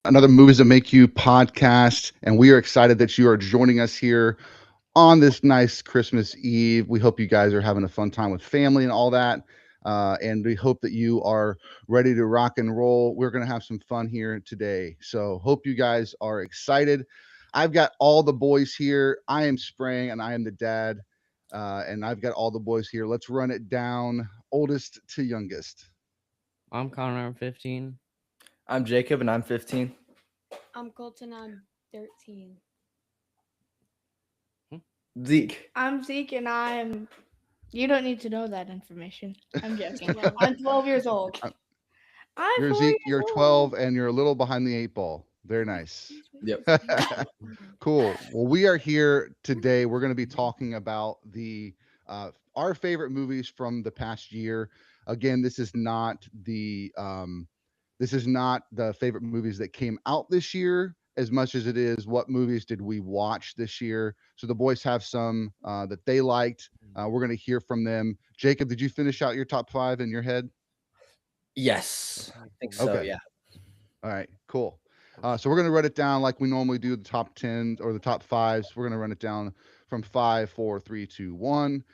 another Movies That Make You podcast, and we are excited that you are joining us here on this nice Christmas Eve. We hope you guys are having a fun time with family and all that. And we hope that you are ready to rock and roll. We're going to have some fun here today. So, hope you guys are excited. I've got all the boys here. I am Sprang and I am the dad. And I've got all the boys here. Let's run it down, oldest to youngest. I'm Connor. I'm 15. I'm Jacob, and I'm 15. I'm Colton. I'm 13. Zeke. I'm Zeke, and I'm. You don't need to know that information. I'm joking. Well, I'm 12 years old. I'm You're 4 Zeke, years you're old. 12, and you're a little behind the eight ball. Very nice. Yep. Cool. Well, we are here today. We're going to be talking about our favorite movies from the past year. Again, this is not the favorite movies that came out this year as much as it is what movies did we watch this year. So the boys have some that they liked. We're going to hear from them. Jacob, did you finish out your top five in your head? Yes, I think so. Okay. Yeah. All right, cool. So we're going to run it down like we normally do the top 10 or the top fives. We're going to run it down from 5, 4, 3, 2, 1.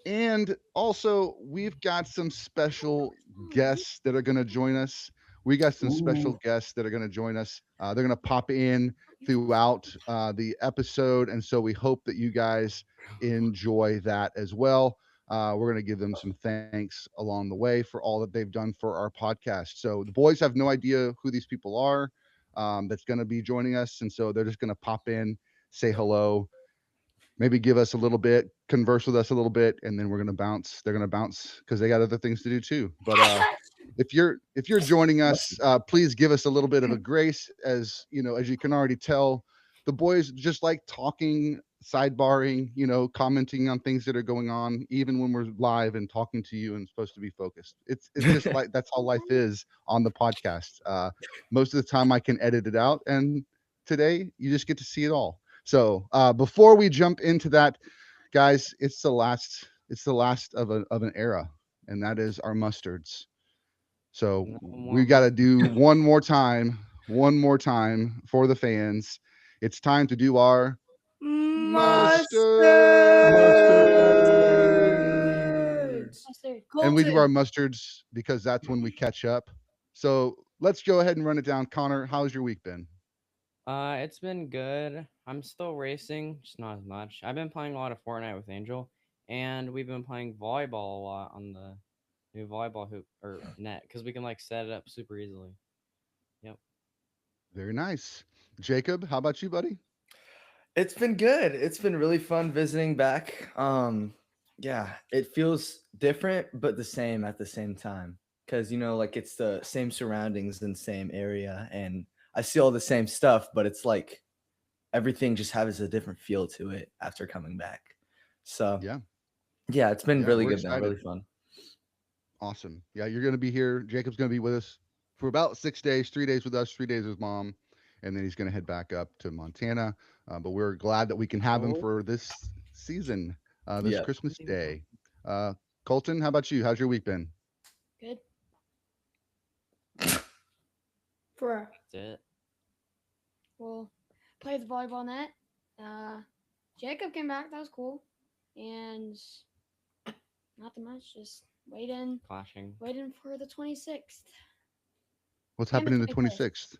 And also, we've got some special guests that are going to join us. We got some special guests that are going to join us. They're going to pop in throughout the episode. And so we hope that you guys enjoy that as well. We're going to give them some thanks along the way for all that they've done for our podcast. So the boys have no idea who these people are that's going to be joining us. And so they're just going to pop in, say hello, maybe give us a little bit, converse with us a little bit, and then we're going to bounce. They're going to bounce because they got other things to do too. But if you're joining us, please give us a little bit of a grace. As you know, as you can already tell, the boys just like talking, sidebarring, commenting on things that are going on, even when we're live and talking to you and supposed to be focused. It's just like that's how life is on the podcast. Most of the time, I can edit it out, and today you just get to see it all. So before we jump into that, guys, it's the last of an era, and that is our mustards. So No we more got to do one more time for the fans. It's time to do our Mustard. mustards. Mustard. And we do Colton. our mustards because that's when we catch up. So let's go ahead and run it down. Connor, how's your week been? It's been good. I'm still racing, just not as much. I've been playing a lot of Fortnite with Angel, and we've been playing volleyball a lot on the new volleyball hoop or net because we can like set it up super easily. Yep. Very nice. Jacob, how about you, buddy? It's been good. It's been really fun visiting back. Yeah, it feels different but the same at the same time because like it's the same surroundings and same area, and I see all the same stuff, but it's like everything just has a different feel to it after coming back. So Yeah. yeah, it's been Yeah, really we're good now, excited. really fun. Awesome. Yeah, you're going to be here. Jacob's going to be with us for about 6 days, 3 days with us, 3 days with mom. And then he's going to head back up to Montana. But we're glad that we can have him for this season, this Yeah. Christmas Day. Colton, how about you? How's your week been? Good. For That's it. Well, played the volleyball net. Jacob came back. That was cool. And nothing much. Just Clashing. waiting for the 26th. What's And the happening the 25th. 26th?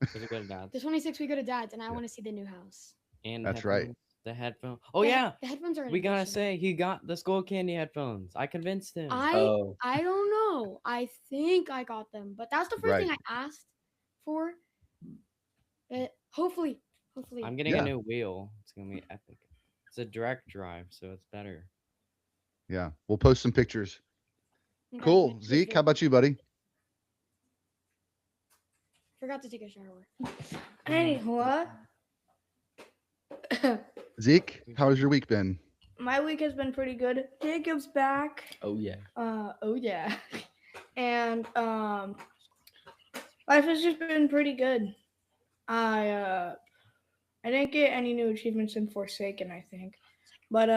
Because we go to The dad's 26th, we go to Dad's, and I Yeah. want to see the new house. and That's right. headphones. The headphone. Oh The- yeah, The headphones are. we gotta addition. say he got the skull candy headphones. I convinced him. Oh, I don't know. I think I got them, but that's the first thing Right. I asked for. But hopefully, I'm getting Yeah. a new wheel. It's gonna be epic. It's a direct drive, so it's better. Yeah. We'll post some pictures. Okay, Cool. next Zeke, how video. about you, buddy? Forgot to take a shower. hey, what? Zeke, how has your week been? My week has been pretty good. Jacob's back. oh yeah. Oh yeah. And life has just been pretty good. I didn't get any new achievements in Forsaken, I think. But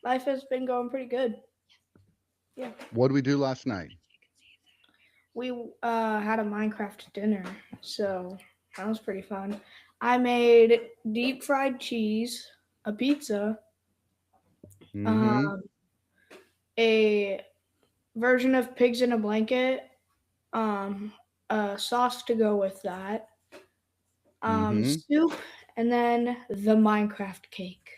life has been going pretty good. Yeah. What did we do last night? we had a Minecraft dinner, so that was pretty fun. I made deep fried cheese, a pizza, Mm-hmm. um, a version of pigs in a blanket, um, a sauce to go with that, Mm-hmm. soup, and then the Minecraft cake.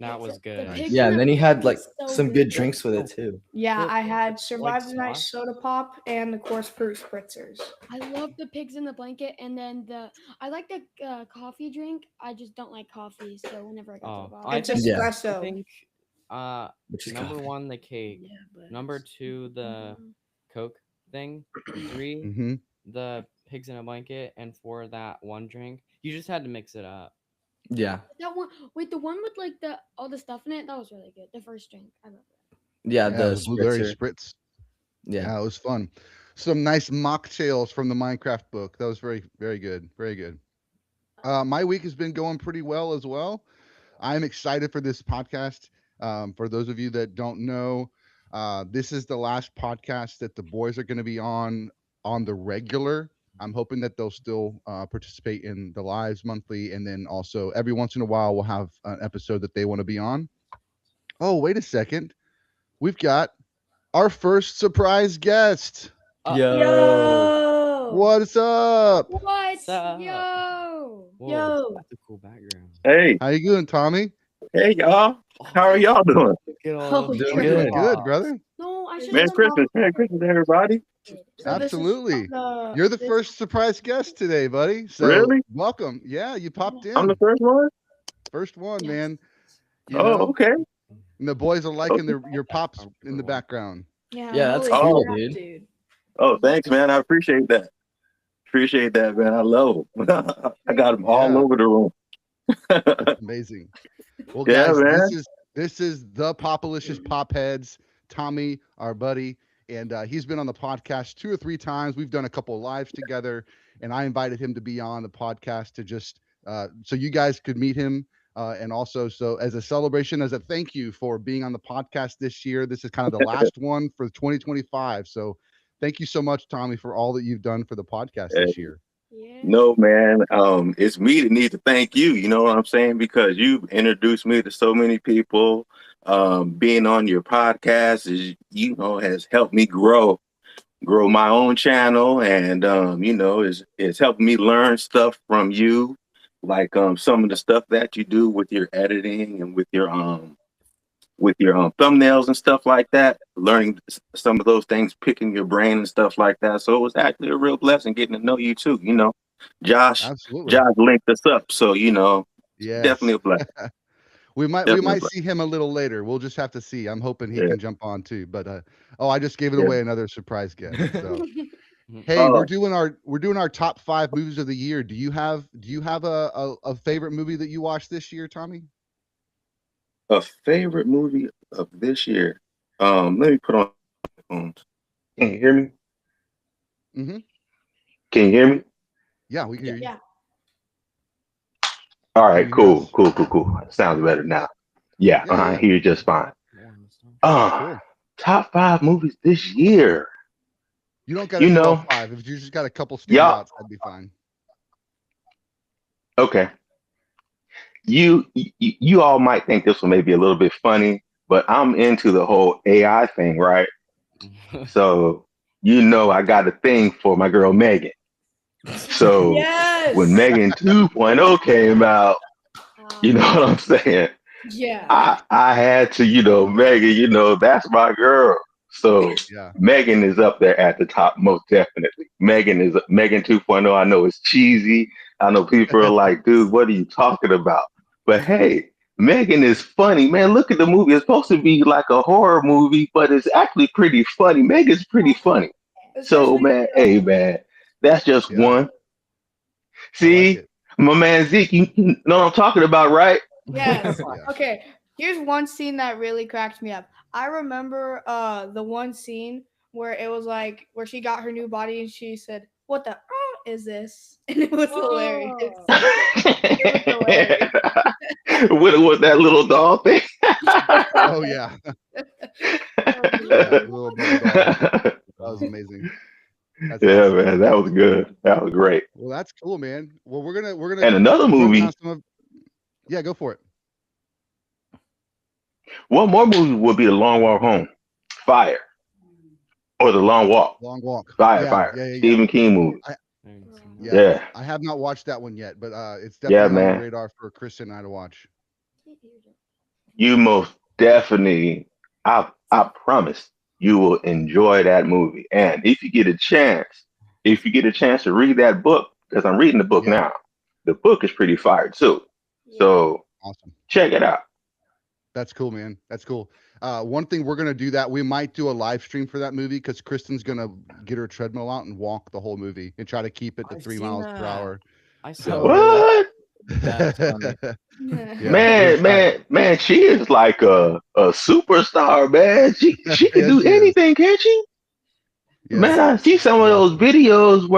That was The good. pigs Nice. Yeah, in and the then he had blanket like is so some good good. drinks with it Oh, too. Yeah, the I had like Survive the Night sauce. soda pop and the coarse fruit spritzers. I love the pigs in the blanket, and then I like the coffee drink. I just don't like coffee, so whenever I got to the Oh, bottom, I It's think Yeah, I espresso. think uh which is number coffee. one the cake, Yeah, but number two the Mhm. Coke thing, three Mm-hmm. the pigs in a blanket, and four that one drink. You just had to mix it up. Yeah, That one, wait, the one with like the all the stuff in it, that was really good. The first drink, I love that. yeah, Yeah, the the blueberry spritzer. spritz. Yeah, Yeah, it was fun. Some nice mocktails from the Minecraft book. That was very, very good. Very good. My week has been going pretty well as well. I'm excited for this podcast. For those of you that don't know, this is the last podcast that the boys are going to be on the regular. I'm hoping that they'll still participate in the lives monthly, and then also every once in a while we'll have an episode that they want to be on. Oh, wait a second. We've got our first surprise guest. yo, yo, What's up? What? What's up? Yo. Whoa, yo, that's a cool background. Hey, How you doing, Tommy? hey, y'all. How are Oh, y'all doing? look at all oh, those doing We're yeah. doing good. good, props. brother. No, I should have Merry done Christmas. Merry Christmas, everybody. So this is Absolutely. the You're the this first surprise guest today, buddy. So Really? welcome. Yeah, you popped I'm the in. first one? First one, yes. man. You Oh, know, okay. and the boys are liking Okay. your pops in the Comfortable. background. yeah. Yeah, that's Holy Oh, cool, crap, dude. dude. oh, thanks, man. I appreciate that. Appreciate that, man. I love them. I got them all Yeah, over the room. that's amazing. Well, Yeah, guys, man. this is the Popalicious Pop Heads. Tommy, our buddy, and he's been on the podcast 2 or 3 times. We've done a couple of lives together, and I invited him to be on the podcast to just so you guys could meet him, and also so as a celebration, as a thank you for being on the podcast this year. This is kind of the last one for 2025. So, thank you so much, Tommy, for all that you've done for the podcast Hey, this year. Yeah. no, man. It's me that needs to thank you. You know what I'm saying? Because you've introduced me to so many people. Being on your podcast is, has helped me grow my own channel, and it's helping me learn stuff from you, like some of the stuff that you do with your editing and with your thumbnails and stuff like that, learning some of those things, picking your brain and stuff like that. So it was actually a real blessing getting to know you too. Josh Absolutely. Josh linked us up, so definitely Yes. a blessing. We Definitely a might blessing. see him a little later. We'll just have to see. I'm hoping he Yeah, can jump on too. But oh, I just gave it yeah. away, another surprise guest. So Mhm. hey, Oh, we're doing our top 5 movies of the year. Do you have a favorite movie that you watched this year, Tommy? a favorite movie of this year. Let me put on headphones. Can you hear me? Mm-hmm. Can you hear me? Yeah, we can Yeah. hear you. Yeah. All Can right, you hear cool, us? cool, cool, cool. Sounds better now. Yeah, Yeah, I yeah. hear you just fine. More on this stuff. Uh, Cool. top 5 movies this year. You don't got to You do all know, 5. If you just got a couple y'all. standouts, that'd be fine. Okay, you all might think this one may be a little bit funny, but I'm into the whole AI thing, right? So I got a thing for my girl Megan. So when Yes. Megan 2.0 came out, you know what I'm saying? Yeah. I had to, Megan, that's my girl. So Yeah. Megan is up there at the top, most definitely. Megan 2.0. I know it's cheesy. I know people are like, dude, what are you talking about? But hey, Megan is funny, man. Look at the movie. It's supposed to be like a horror movie, but it's actually pretty funny. Megan's pretty funny. So, Especially man, hey, man, that's just Yeah, one. I like See, it. my man Zeke, you know what I'm talking about, right? yes. Yeah. Okay. Here's one scene that really cracked me up. I remember the one scene where it was like where she got her new body and she said, "What the is this?" And it was hilarious. Whoa. It was hilarious. With that little doll thing. Oh yeah. That was Yeah, hilarious. the little metal doll. That was amazing. That's Yeah, awesome. man, that was good. That was great. Well, that's cool, man. Well, we're gonna And another run down movie, some of. Yeah, go for it. one more movie would be The Long Walk Home, Fire, or The Long Walk, Long Walk. Fire, Yeah, Fire. yeah, yeah, yeah. Stephen King movie. I I haven't seen that. yeah, Yeah, I have not watched that one yet, but it's yeah, definitely on the man. radar for Kristen and I to watch. You most definitely, I promise you will enjoy that movie. And if you get a chance to read that book, because I'm reading the book Yeah, now, the book is pretty fire too. Yeah. So awesome. check it out. That's cool, man. That's cool. One thing we're gonna do that we might do a live stream for that movie because Kristen's gonna get her treadmill out and walk the whole movie and try to keep it to I've three seen miles per that. hour. I saw So, that. What? That's funny. yeah, we're gonna Man, try it. man, man, she is like a superstar, man. She can Yeah, do she is. anything, can't she? Man, Yeah, I see some she's of those awesome. videos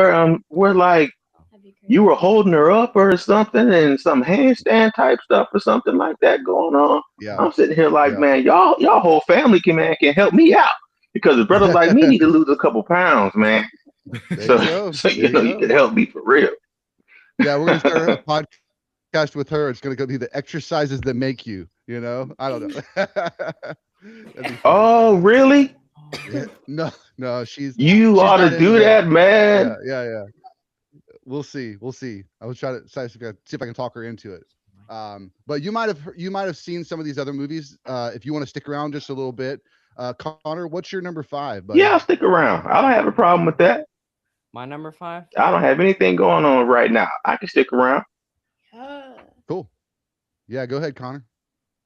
where like That'd be you crazy. were holding her up or something and some handstand type stuff or something like that going on. Yeah, I'm sitting here like, yeah. man, y'all whole family can help me out because the brothers like me need to lose a couple pounds, man. There you So go. so There you you know you go. can help me for real. Yeah, we're gonna start a podcast with her. It's gonna be the exercises that make you. You know, I don't know. That'd be funny. Oh, really? Oh, Yeah, no, no, You she's ought not to into do that. that, man. Yeah, yeah, yeah. We'll see. We'll see. I was trying to see if I can talk her into it. But you might have seen some of these other movies. If you want to stick around just a little bit, Connor, what's your number 5, buddy? Yeah, I'll stick around. I don't have a problem with that. my number 5. I don't have anything going on right now. I can stick around. Yeah. Cool. Yeah, go ahead, Connor.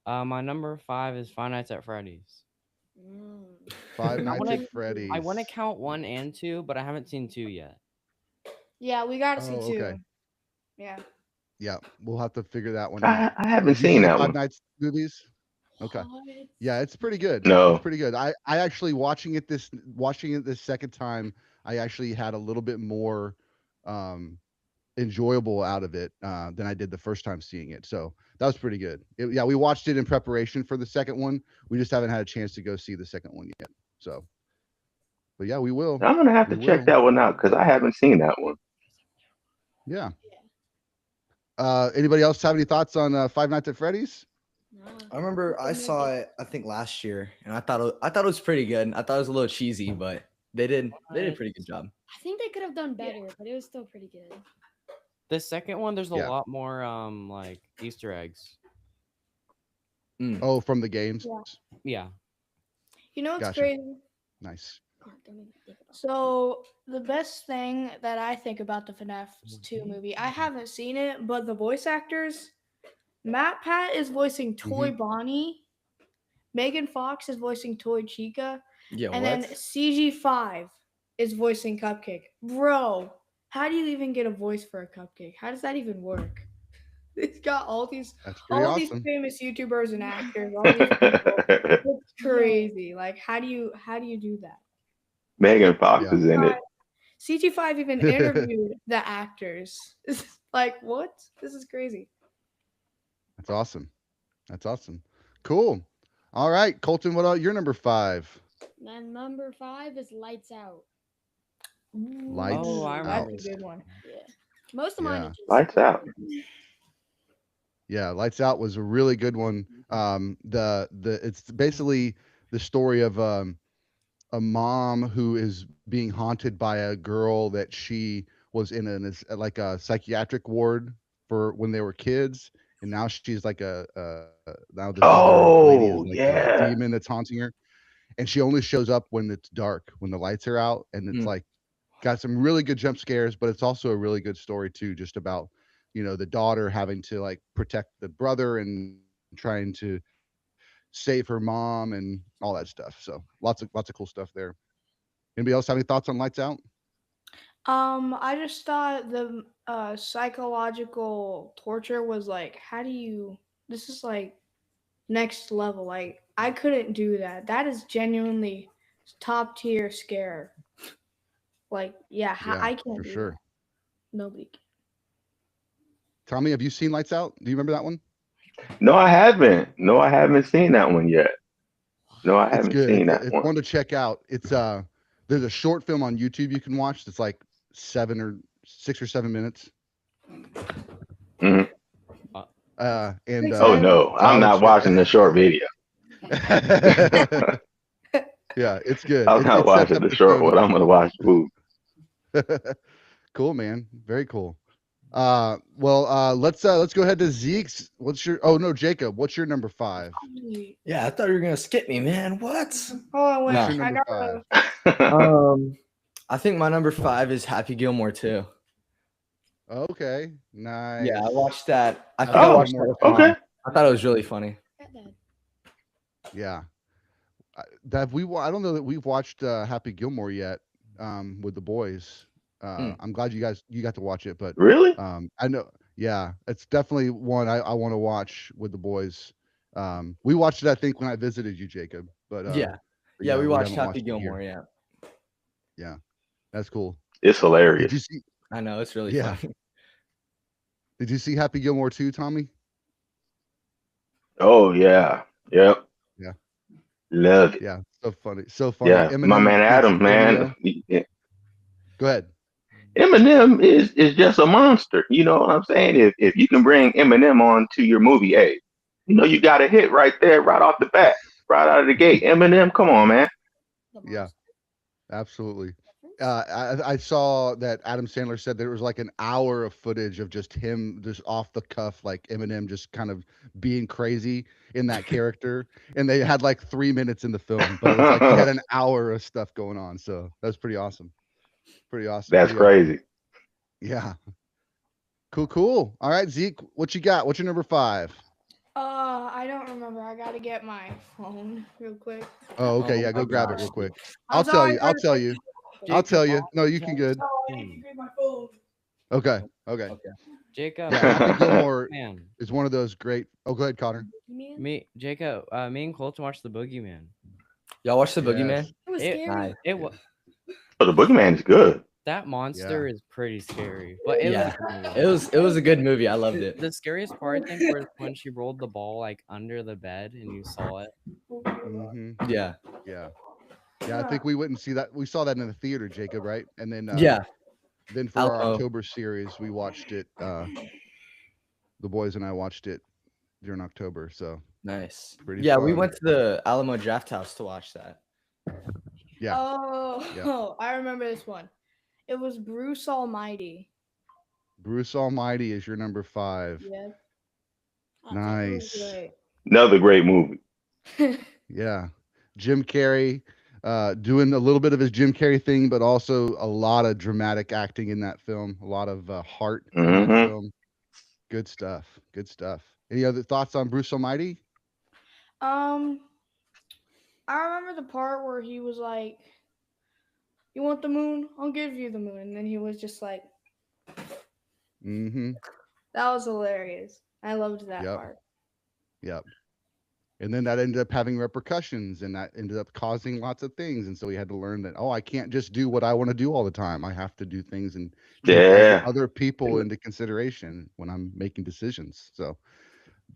My number 5 is Five Nights at Freddy's. Mm. Five I Nights want at to I Freddy's. want to count 1 and 2, but I haven't seen 2 yet. Yeah, we gotta see Oh, okay. two. Yeah. Yeah, we'll have to figure that one out. I haven't Did you see seen the that Five one. Nights movies? Okay. What? Yeah, it's pretty good. It's No. pretty good. I actually watching it this second time, I actually had a little bit more um enjoyable out of it than I did the first time seeing it. So that was pretty good. Yeah, we watched it in preparation for the second one. We just haven't had a chance to go see the second one yet. So, but yeah, we will. I'm gonna have We to check will. that one out because I haven't seen that one. Yeah. Anybody else have any thoughts on Five Nights at Freddy's? No. I remember I saw it. I think last year, and I thought it was pretty good. I thought it was a little cheesy, but they did a pretty good job. I think they could have done better, but it was still pretty good. The second one, there's a Yeah. lot more like Easter eggs. Oh, from the games. Yeah. Yeah. You know what's Gotcha. crazy? Nice. Come on, don't make me think about it. So the best thing that I think about the FNAF 2 movie, I haven't seen it, but the voice actors, Matt Pat is voicing Toy Bonnie, Megan Fox is voicing Toy Chica, Yeah, and then CG5 is voicing Cupcake. Bro, how do you even get a voice for a cupcake? How does that even work? It's got That's pretty all these awesome. famous YouTubers and actors, all these people. It's crazy. Like how do you do that? Megan Fox Yeah. is in it. CG5 even interviewed the actors. It's like, what? This is crazy. That's awesome. That's awesome. Cool. All right, Colton, what about your number 5? Then number 5 is Lights Out. Lights Oh, I remember Out. That's a good one. Yeah. Most of mine Yeah. is just Lights out. Yeah, Lights Out was a really good one. It's basically the story of a mom who is being haunted by a girl that she was in like a psychiatric ward for when they were kids, and now she's like now this other lady is Oh like a yeah. demon that's haunting her, and she only shows up when it's dark, when the lights are out, and it's Mm. like got some really good jump scares, but it's also a really good story too, just about the daughter having to like protect the brother and trying to save her mom and all that stuff. So lots of cool stuff there. Anybody else have any thoughts on Lights Out? I just thought the psychological torture was like, how do you? This is like next level. Like I couldn't do that. That is genuinely top tier scare. Like yeah, Yeah, I can't for do sure. that. Nobody can. Tommy, have you seen Lights Out? Do you remember that one? No, I haven't. No, I haven't seen that one yet. No, I It's haven't good. seen It's that it's one. one to check out. It's There's a short film on YouTube you can watch that's like 6 or 7 minutes. Mhm. And Makes Oh sense. no, I'm not college. watching the short video. Yeah, it's good. I'm not It sets watching up the the short tone of one. the I'm gonna movie. watch the movie. Cool, man. Very cool. Well, let's go ahead to Zeke's. What's your? Oh no, Jacob. What's your number 5? Yeah, I thought you were gonna skip me, man. What? Oh, I went. What's your Yeah. I number gotta. 5? I think my number 5 is Happy Gilmore too. Okay, Yeah, I nice. watched that. I think I Happy Oh, watched that Gilmore with 2. okay. mom. I thought it was really funny. Got that. Yeah, that I don't know that we've watched Happy Gilmore yet with the boys. Mm. I'm glad you got to watch it, but Really? I know, yeah, it's definitely one I want to watch with the boys. We watched it, I think, when I visited you, Jacob, Yeah. but Yeah, yeah, we we watched haven't Happy watched it Gilmore. here. Yeah. Yeah, that's cool. It's Did you hilarious. see? I know it's really Yeah, funny. did you see Happy Gilmore 2, Tommy? Oh yeah. Yep. Yeah, Love it. yeah, so funny, so funny. Yeah. My Eminem man gets Adam, man. cameo. Go ahead. Eminem is just a monster. You know what I'm saying? If you can bring Eminem on to your movie, hey, you know you got a hit right there, right off the bat, right out of the gate. Eminem, come on, man. The Yeah, monster absolutely. reference. I saw that Adam Sandler said there was like an hour of footage of just him, just off the cuff, like Eminem just kind of being crazy in that character. And they had like 3 minutes in the film, but it was like he had an hour of stuff going on. So that's pretty awesome. Pretty awesome. That's Pretty awesome. crazy. Yeah. Cool, cool. All right, Zeke, what you got? What's your number 5? I don't remember. I gotta get my phone real quick. Oh, okay. Oh Yeah, my go grab it gosh. real quick. I'm sorry. I'll tell you. I'll Jacob, tell you. No, you can good. Oh, I need to get my phone. Okay. Okay. Okay. Jacob, Yeah, Happy Gilmore man. is one of those great. Oh, go ahead, Connor. Man, Me and Colton watched the Boogeyman. Y'all watch the Yes. Boogeyman? it was It- scary. Nice. It was But the Boogeyman is good. that monster is pretty scary, but it Yeah. was a good movie. It was a good movie. I loved it. The scariest part, I think, was when she rolled the ball like under the bed and you saw it. Mm-hmm. Yeah. Yeah. Yeah, I think we went and see that. We saw that in the theater, Jacob, right? And Yeah. then for our Alamo. October series, we watched it. The boys and I watched it during October. So Nice. pretty Yeah, we fun. went to the Alamo Draft House to watch that. Yeah. Oh, I remember this one. It was Bruce Almighty. Bruce Almighty is your number 5. Yeah. I'll take it. Nice. Great. Another great movie. Yeah. Jim Carrey, doing a little bit of his Jim Carrey thing, but also a lot of dramatic acting in that film, a lot of heart in that Hmm. film. Good stuff. Good stuff. Any other thoughts on Bruce Almighty? um, I remember the part where he was like, "You want the moon? I'll give you the moon," and then he was just like, Mm-hmm. "That was hilarious." I loved that Yep. part. Yep. And then that ended up having repercussions, and that ended up causing lots of things. And so he had to learn that, oh, I can't just do what I want to do all the time. I have to do things and take Yeah. other people into consideration when I'm making decisions. So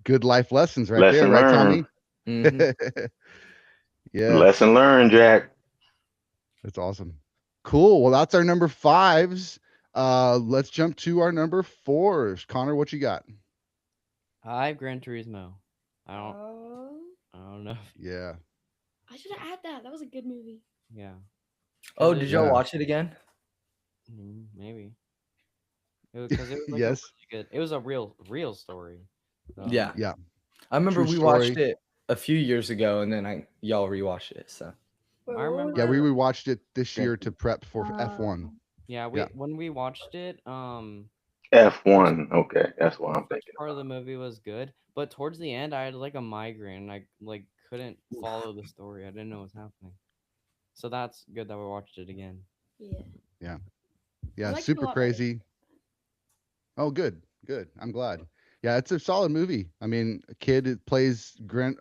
good life lessons right there, Lesson right, learned. Tommy? Mhm. Yes. Lesson learned, Jack. That's awesome. Cool. Well, that's our number 5s. Let's jump to our number 4s. Connor, what you got? I have Gran Turismo. I don't. Oh. I don't know. Yeah. I should have had that. That was a good movie. Yeah. Oh, 'Cause did it- y'all Yeah. watch it again? Maybe. Because it was like Yes. a really good. It was a real story. So, Yeah. Yeah. I remember True we watched story. it a few years ago, and then y'all rewatched it. So Wait, I what was remember. Yeah, we it? rewatched it this Thank year to prep for F1. Yeah, Yeah. when we watched it, F1. Okay, that's what I'm first thinking part of about. the movie was good, but towards the end, I had like a migraine. I like couldn't follow the story. I didn't know what was happening. So that's good that we watched it again. Yeah. Yeah. I Yeah. liked it a Super lot better. crazy. Oh, good. Good. I'm glad. Yeah, it's a solid movie. I mean, a kid that plays the Gran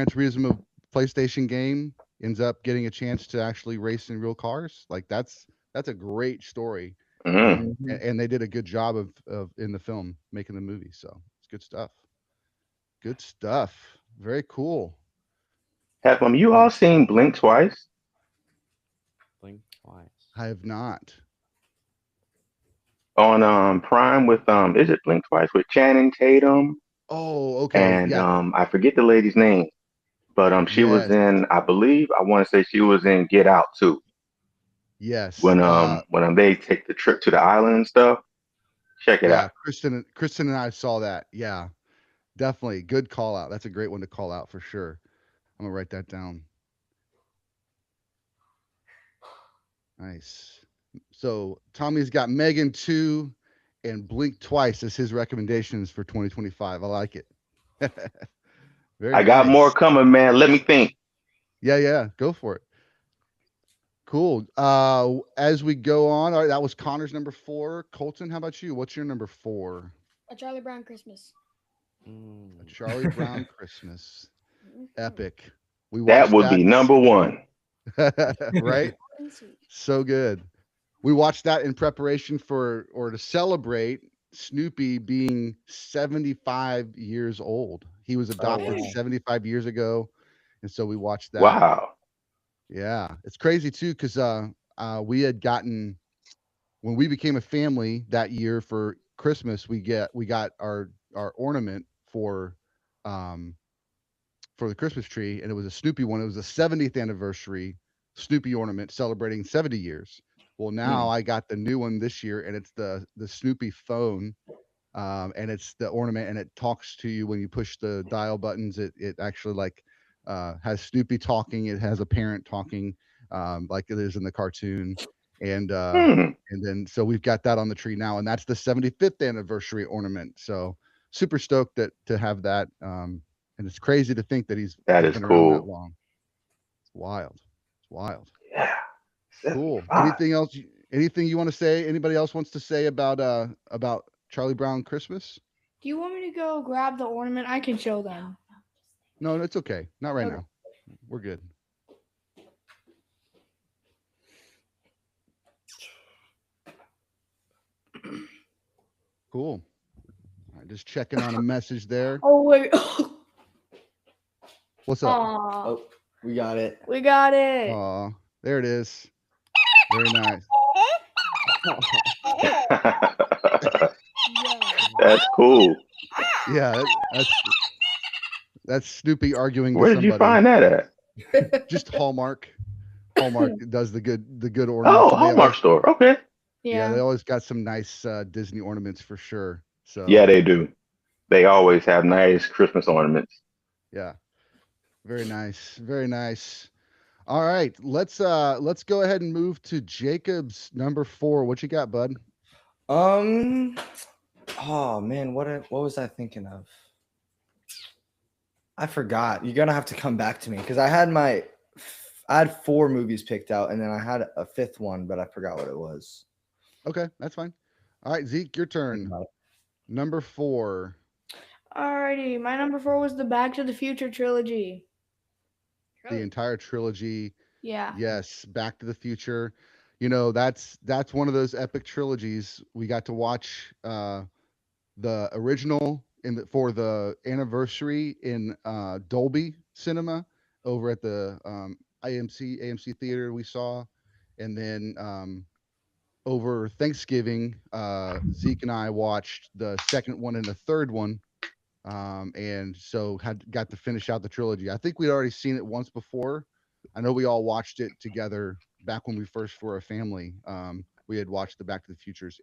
Turismo PlayStation game ends up getting a chance to actually race in real cars. Like that's a great story. Mhm. Mhm. And they did a good job of in the film making the movie. So it's good stuff. Good stuff. Very cool. Have you all seen Blink twice? Twice. I have not. On Prime with is it Blink Twice with Channing Tatum Oh, okay. and Yeah. I forget the lady's name, but she was Yes. in, I believe, I want to say she was in Get Out too. Yes. When they take the trip to the island and stuff, check it Yeah. out. Kristen and I saw that. Yeah. Definitely. Good call out. That's a great one to call out for sure. I'm gonna write that down. Nice. So Tommy's got Megan 2 and Blink Twice as his recommendations for 2025. I like it. Very I got more nice. coming, man. Let me think. Yeah, yeah. Go for it. Cool. As we go on, all right, that was Connor's number 4. Colton, how about you? What's your number 4? A Charlie Brown Christmas. A Mm. Charlie Brown Christmas. Mhm. Epic. We That watched would be that, number one. right? Short and sweet. So good. We watched that in preparation for or to celebrate Snoopy being 75 years old. He was Oh adopted wow. 75 years ago. And so we watched that. Wow. Yeah. It's crazy too, because we had gotten when we became a family that year for Christmas, we got our ornament um for the Christmas tree, and it was a Snoopy one. It was the 70th anniversary Snoopy ornament celebrating 70 years. Well, now Hmm. I got the new one this year, and it's the Snoopy phone, and it's the ornament, and it talks to you when you push the dial buttons. It actually like has Snoopy talking. It has a parent talking, like it is in the cartoon, and uh, Hmm. and then so we've got that on the tree now, and that's the 75th anniversary ornament. So super stoked that to have that. And it's crazy to think that That he's is been around that cool. long. It's wild. It's wild. Yeah. Cool. 75. Anything you want to say? Anybody else wants to say about Charlie Brown Christmas? Do you want me to go grab the ornament? I can show them. No, it's okay. Not right Okay. now. We're good. Cool. All right, just checking on a message there. Oh wait. What's up? Aw, Oh, we got it. we got it. Aw, there it is. Very nice. That's cool. Yeah, that's Snoopy arguing to Where did you somebody. find that at? Just Hallmark. Hallmark does the good ornaments, Oh, and they Hallmark always store. Okay. yeah, Yeah. they always got some nice Disney ornaments for sure. Yeah, So they do. They always have nice Christmas ornaments. yeah, very nice, very nice. All right, let's go ahead and move to Jacob's number 4. What you got, bud? Oh man, what was I thinking of? I forgot. You're gonna have to come back to me because I had 4 movies picked out, and then I had a 5th one, but I forgot what it was. Okay, that's fine. All right, Zeke, your Think turn. about it. Number 4. Alrighty, my number 4 was the Back to the Future trilogy. The entire trilogy. Yeah. Yes, Back to the Future. You know, that's one of those epic trilogies. We got to watch the original for the anniversary in Dolby Cinema over at the AMC theater we saw, and then over Thanksgiving, Zeke and I watched the second one and the third one, and so had got to finish out the trilogy. I think we'd already seen it once before. I know we all watched it together back when we first were a family. We had watched the Back to the Futures,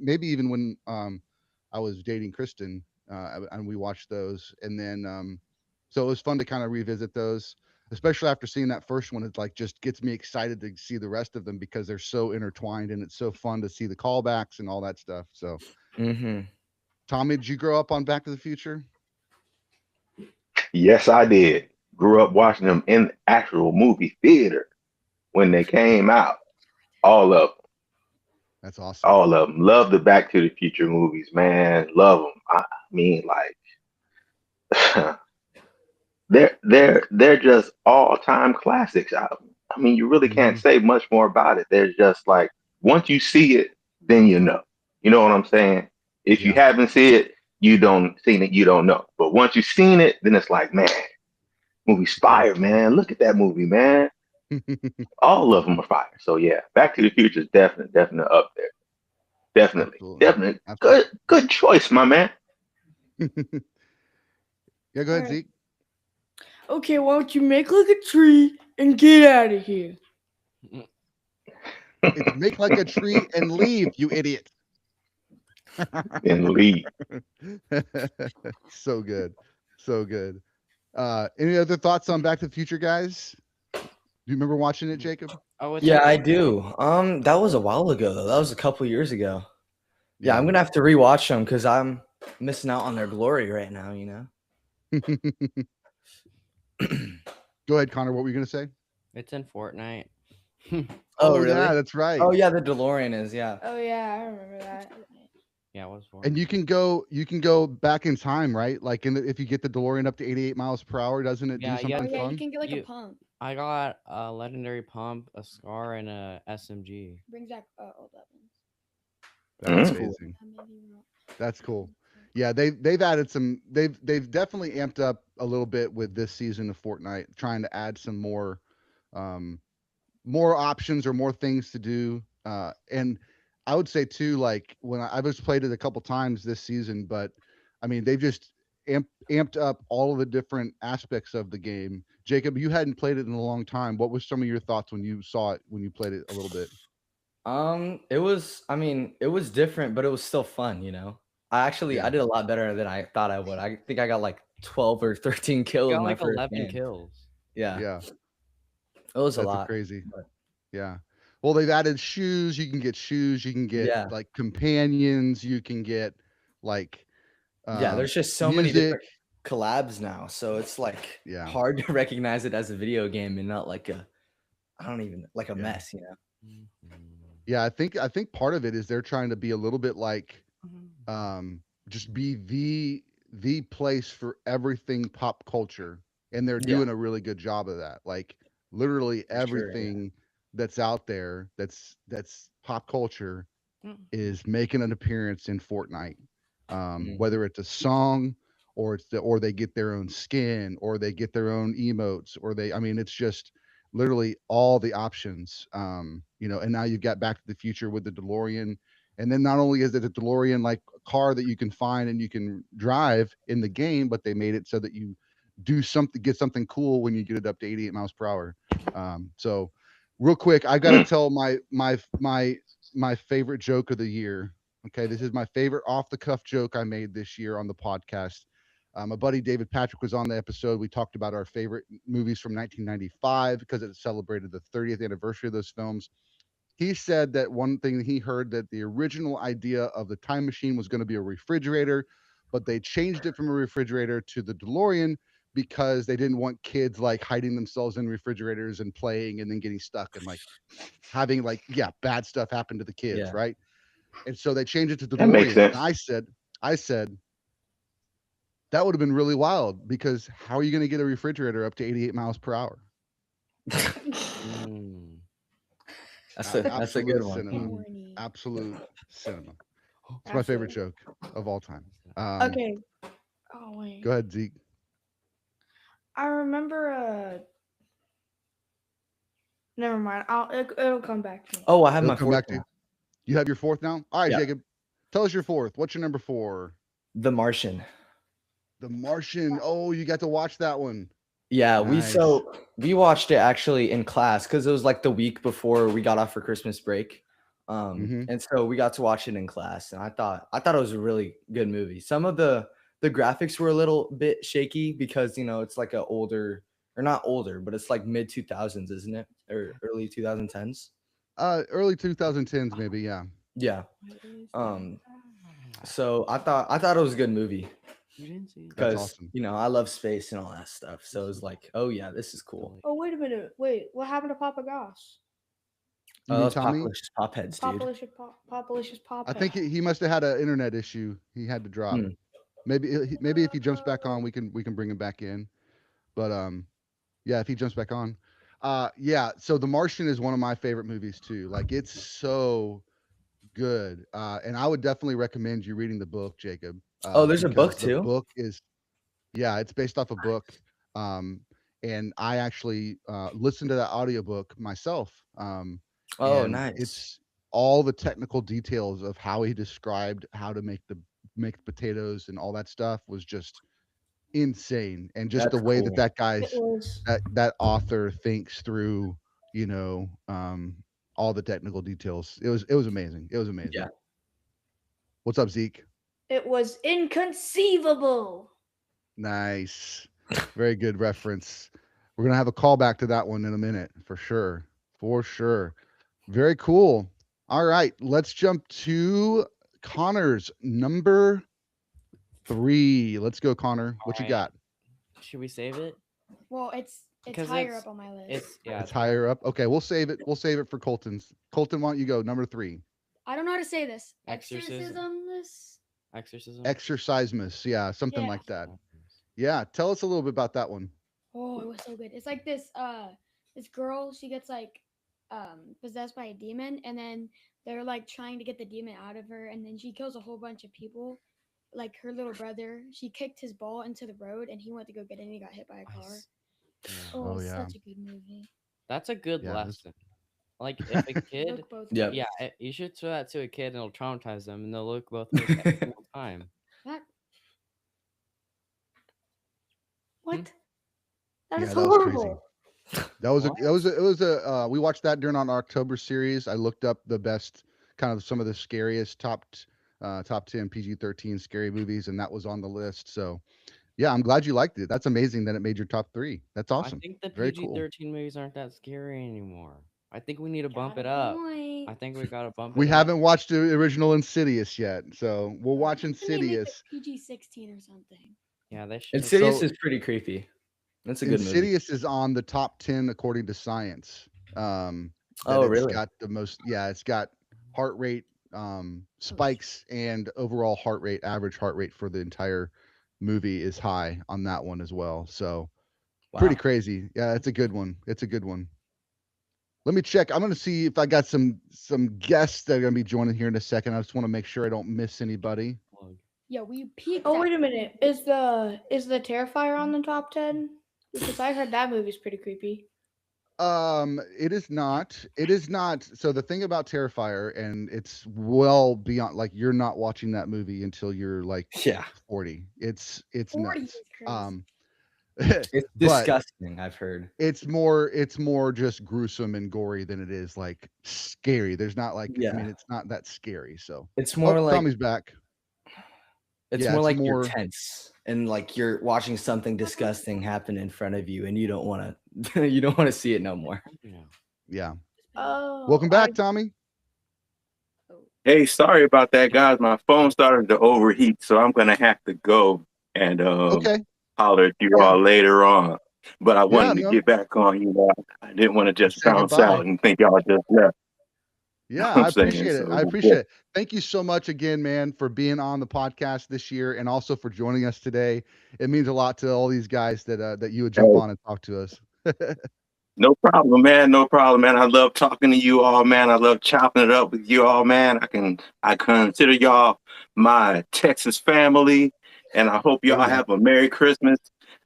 maybe even when I was dating Kristen, and we watched those. And then, so it was fun to kind of revisit those, especially after seeing that first one. It like just gets me excited to see the rest of them because they're so intertwined, and it's so fun to see the callbacks and all that stuff. So, Mm-hmm. Tommy, did you grow up on Back to the Future? Yes, I did. Grew up watching them in the actual movie theater when they came out. All of them. That's awesome. All of them. Love the Back to the Future movies, man. Love them. I mean, like, they're just all time classics. I mean, you really can't Mhm. say much more about it. There's just like once you see it, then you know. You know what I'm saying? If you Yeah. haven't seen it, you don't seen it, you don't know. But once you've seen it, then it's like, man, movie Spire, man. Look at that movie, man. All of them are fire. So yeah, Back to the Future is definitely up there. Absolutely. Definitely Absolutely. good choice, my man. Yeah, go All ahead, right. Zeke. Okay, why don't you make like a tree and get out of here? It's make like a tree and leave, you idiot. And lead. So good. So good. Any other thoughts on Back to the Future, guys? Do you remember watching it, Jacob? Oh, it's Yeah, on. I do. That was a while ago though. That was a couple years ago. Yeah, I'm Yeah. gonna have to rewatch them because I'm missing out on their glory right now. You know. Go ahead, Connor. What were you going to say? It's in Fortnite. Oh, Oh, really? yeah, that's right. Oh, yeah, the DeLorean is. Yeah. Oh yeah, I remember that. Yeah, it was And Fortnite. you can go back in time, right? Like if you get the DeLorean up to 88 miles per hour, doesn't it do Yeah, you Oh have something to. yeah, you fun? can get like a You, pump. I got a legendary pump, a scar, and a SMG. Brings back old weapons. That's That's Mhm. cool. amazing. Maybe not. That's cool. Yeah, they've added some. They've definitely amped up a little bit with this season of Fortnite, trying to add some um, more options or more things to do. And I would say too, like when I've just played it a couple times this season, but I mean they've just amped up all of the different aspects of the game. Jacob, you hadn't played it in a long time. What was some of your thoughts when you saw it when you played it a little bit? It was. I mean, it was different, but it was still fun. You know. I Yeah, did a lot better than I thought I would. I think I got like 12 or 13 kills Got my like first 11 game. kills. Yeah, yeah, it was a that's a lot. crazy. But Yeah. Well, they've added shoes. You can get shoes. You can get yeah, like companions. You can get like yeah. There's just so many music. different collabs now, so it's like Yeah, hard to recognize it as a video game and not like a I don't even like a yeah. mess. You know. Mhm. Yeah, I think part of it is they're trying to be a little bit like um just be the place for everything pop culture, and they're Yeah, doing a really good job of that. Like literally for sure. Yeah. everything that's out there that's pop culture Mhm. is making an appearance in Fortnite. Mm, Whether it's a song or or they get their own skin or they get their own emotes or I mean it's just literally all the options. And now you've got Back to the Future with the DeLorean. And then not only is it a DeLorean like a car that you can find and you can drive in the game, but they made it so that you get something cool when you get it up to 88 miles per hour. So real quick, I got to Mm. tell my favorite joke of the year. Okay, this is my favorite off the cuff joke I made this year on the podcast. My buddy David Patrick was on the episode. We talked about our favorite movies from 1995 because it celebrated the 30th anniversary of those films. He said that one thing he heard that the original idea of the time machine was going to be a refrigerator, but they changed it from a refrigerator to the DeLorean because they didn't want kids like hiding themselves in refrigerators and playing and then getting stuck and like having like bad stuff happen to the kids, yeah. right? And so they changed it to That makes DeLorean. And sense. I said that would have been really wild because how are you going to get a refrigerator up to 88 miles per hour? Mm. That's a good Absolute one. cinema. Mm. Corny. Absolute cinema. It's my favorite Absolutely. joke of all time. Okay. Oh wait. Go ahead, Zeke. I remember. Never mind. It'll come back to me. Oh, I have It'll my come fourth back to you. now. You have your fourth now? All right, Yeah, Jacob. Tell us your fourth. What's your number four? The Martian. The Martian. Oh, you got to watch that one. Yeah, Nice. we watched it actually in class because it was like the week before we got off for Christmas break. Hmm. And so we got to watch it in class, and I thought it was a really good movie. Some of the graphics were a little bit shaky because it's like a older or not older, but it's like mid 2000s, isn't it? Or early 2010s. Early 2010s, maybe. Yeah. Yeah. What is Um, that? so I thought it was a good movie You didn't see it? That's because awesome. I love space and all that stuff. So it was like, oh yeah, this is cool. Oh wait a minute. Wait, what happened to Papa Goss? You Oh, mean those Tommy? Popalicious Pop Heads, dude. Popalicious I Pop think Head. he must have had an internet issue. He had to drop. Hmm. Maybe if he jumps back on, we can bring him back in. But yeah, if he jumps back on. Yeah, so The Martian is one of my favorite movies too. Like it's so good. And I would definitely recommend you reading the book, Jacob, Oh, there's a book because the too. book is yeah, it's based off a book. Um and I actually listened to that audiobook myself. Oh, And nice. it's all the technical details of how he described how to make the potatoes and all that stuff was just insane. And just the That's way that cool. It was. that author thinks through, you know, all the technical details. It was amazing. It was amazing. Yeah. What's up, Zeke? It was inconceivable. Nice. Very good reference. We're gonna have a callback to that one in a minute for sure. For sure. Very cool. All right, let's jump to Connor's number 3. Let's go, Connor. What you Alright. got? Should we save it? Well, it's Because higher it's up on my list. it's It's higher up. Okay, we'll save it. We'll save it for Colton's. Colton, why don't you go number 3? I don't know how to say this. Exorcism. Exorcism. Exorcism. Exorcismus. Yeah, something Yeah. like that. Yeah, tell us a little bit about that one. Oh, it was so good. It's like this girl, she gets like possessed by a demon, and then they're like trying to get the demon out of her, and then she kills a whole bunch of people. Like her little brother, she kicked his ball into the road and he went to go get it and he got hit by a car. Yeah. Oh, Oh, it's yeah. such a good movie. That's a good Yeah, this- lesson. Like if a kid, Look both Yep. ways. yeah, you should show that to a kid and it'll traumatize them and they'll look both ways every single time. That What? That is Yeah, that was crazy. horrible. It was a we watched that during our October series. I looked up the best kind of some of the scariest top 10 PG-13 scary movies, and that was on the list. So yeah, I'm glad you liked it. That's amazing that it made your top 3. That's I awesome. think the Very cool. PG-13 movies aren't that scary anymore. I think we need to bump got it a up. point. I think we gotta bump We it up. haven't watched the original Insidious yet, so we'll watch Can they make it Insidious. PG-16 or something? Yeah, they should. Insidious So- is pretty creepy. That's a good movie. Insidious is on the top 10 according to science. That Oh, it's really? got the most. Yeah, it's got heart rate spikes and overall heart rate, average heart rate for the entire movie is high on that one as well. So pretty Wow. crazy. Yeah, it's a good one. It's a good one. Let me check. I'm gonna see if I got some guests that are gonna be joining here in a second. I just want to make sure I don't miss anybody. plug. Yeah, we peaked. Oh at- wait a minute. Is the Terrifier on the top 10? Because I heard that movie's pretty creepy. It is not. It is not. So the thing about Terrifier, and it's well beyond, like, you're not watching that movie until you're like Yeah. 40. It's 40 nuts. is crazy. It's but disgusting, I've heard. it's more just gruesome and gory than it is like scary. There's not like, I Yeah. mean, it's not that scary. So It's more like Tommy's back. it's yeah, more it's like more- you're tense and like you're watching something disgusting happen in front of you and you don't want to you don't want to see it no more. Yeah. Yeah. Oh. Welcome back, Tommy. Hey, sorry about that, guys. My phone started to overheat, so I'm gonna have to go and Okay. holler at you Yeah. all later on. But I wanted to no. get back on you. I didn't want to just Say bounce goodbye. out and think y'all just left. Yeah, I'm I saying, appreciate it. so, I appreciate it. Thank you so much again, man, for being on the podcast this year and also for joining us today. It means a lot to all these guys that you would jump Hey. on and talk to us. No problem, man. No problem, man. I love talking to you all, man. I love chopping it up with you all, man. I consider y'all my Texas family, and I hope y'all yeah. have a Merry Christmas.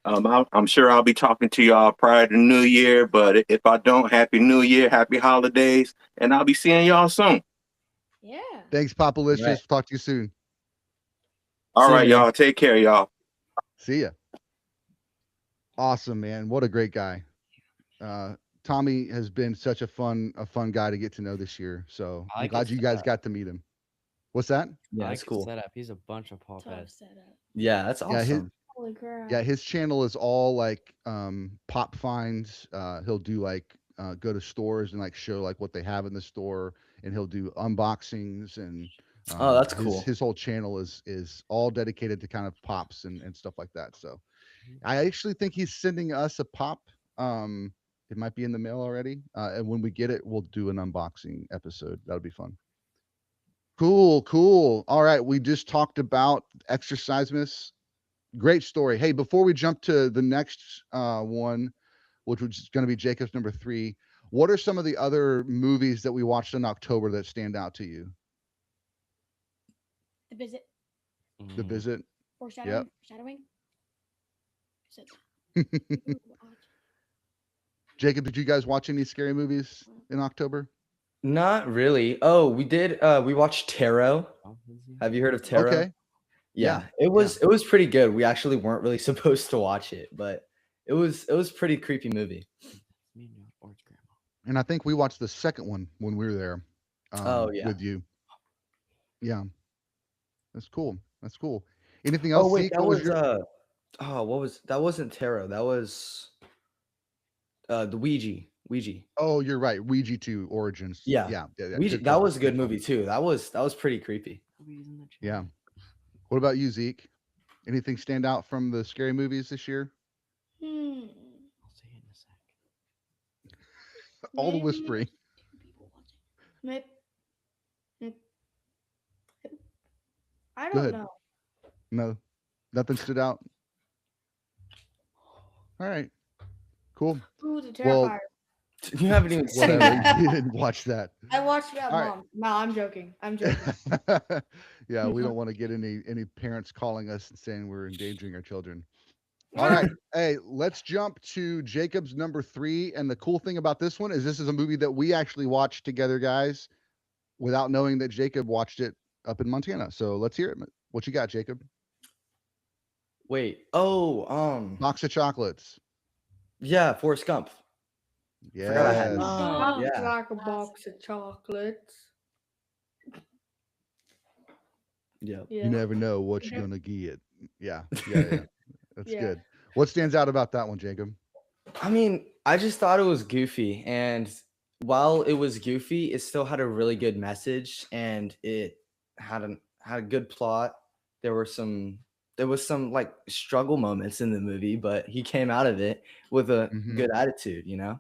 I'm sure I'll be talking to y'all prior to New Year, but if I don't, Happy New Year, Happy Holidays, and I'll be seeing y'all soon. Yeah. Thanks, Popalicious. Right. Talk to you soon. All See you, right, man. y'all. Take care, y'all. See ya. Awesome, man. What a great guy. Tommy has been such a fun guy to get to know this year. So I I'm like glad his you guys setup. got to meet him. What's that? Yeah, I that's like his cool. setup. He's a bunch of pop Tough heads. setup. Yeah, that's Yeah, his- awesome. Holy crap. Yeah, his channel is all like pop finds. He'll do like go to stores and like show like what they have in the store, and he'll do unboxings and Oh, that's his, cool. His whole channel is all dedicated to kind of pops and stuff like that. So I actually think he's sending us a pop. It might be in the mail already. And when we get it, we'll do an unboxing episode. That'll be fun. Cool. All right, we just talked about Exercisemas. Great story. Hey, before we jump to the next one, which was going to be Jacob's number 3, what are some of the other movies that we watched in October that stand out to you? The visit. The Visit. Foreshadowing. Yep. Foreshadowing. Said- Jacob, did you guys watch any scary movies in October? Not really. Oh, we did. We watched Tarot. Have you heard of Tarot? Okay. Yeah, Yeah, it was pretty good. We actually weren't really supposed to watch it, but it was pretty creepy movie. Me and or it's grandma. And I think we watched the second one when we were there Oh yeah. with you. Yeah, that's cool. That's cool. Anything Oh else, wait, Zeke? that What was was your? what was that? Wasn't Tarot. That was the Ouija. Oh, you're right. Ouija 2 Origins. Yeah. Yeah. Ouija. Good That call. was a good Good call. movie too. That was pretty creepy. Toby's in the chat. Yeah. What about you, Zeke? Anything stand out from the scary movies this year? Hmm. I'll say it in a sec. All the Maybe whispering. 2 people watching. Maybe. I Go don't ahead. know. No, nothing stood out. All right. Cool. Ooh, the Well, Terrifier. You haven't even seen whatever. it. You didn't watch that. I watched it at All right. mom. No, I'm joking. I'm joking. Yeah, we don't want to get any parents calling us and saying we're endangering our children. All right. Hey, let's jump to Jacob's number 3. And the cool thing about this one is this is a movie that we actually watched together, guys, without knowing that Jacob watched it up in Montana. So let's hear it. What you got, Jacob? Wait. Oh, Box of chocolates. yeah, Forrest Gump. Forgot I had Yes. that. Sounds Yeah. like a box of chocolates. Yep. Yeah. You never know what you're gonna get. Yeah. That's Yeah. good. What stands out about that one, Jacob? I mean, I just thought it was goofy, and while it was goofy, it still had a really good message, and it had a good plot. There was some like struggle moments in the movie, but he came out of it with a Mhm. good attitude, you know.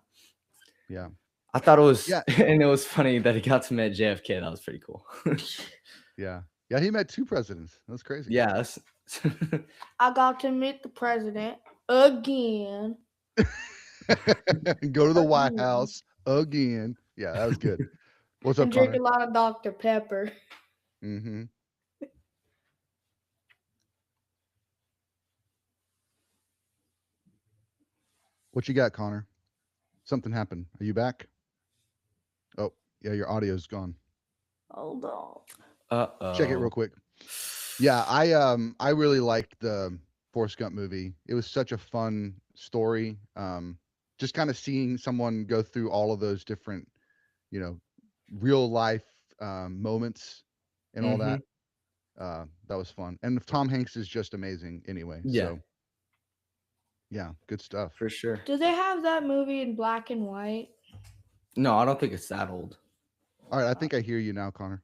Yeah. I thought it was, Yeah. and it was funny that he got to meet JFK. That was pretty cool. Yeah. Yeah. He met 2 presidents. That's crazy. Yeah. that's- I got to meet the president again. Go to the White Again. House again. Yeah, that was good. What's And up, drink Connor? a lot of Dr. Pepper. Mm-hmm. What you got, Connor? Something happened. Are you back? Oh, yeah, your audio's gone. Hold on. Check it real quick. Yeah, I really liked the Forrest Gump movie. It was such a fun story. Just kind of seeing someone go through all of those different, real life moments and all that. That was fun. And Tom Hanks is just amazing anyway. Yeah. So yeah, good stuff. For sure. Do they have that movie in black and white? No, I don't think it's that old. All right, I think I hear you now, Connor.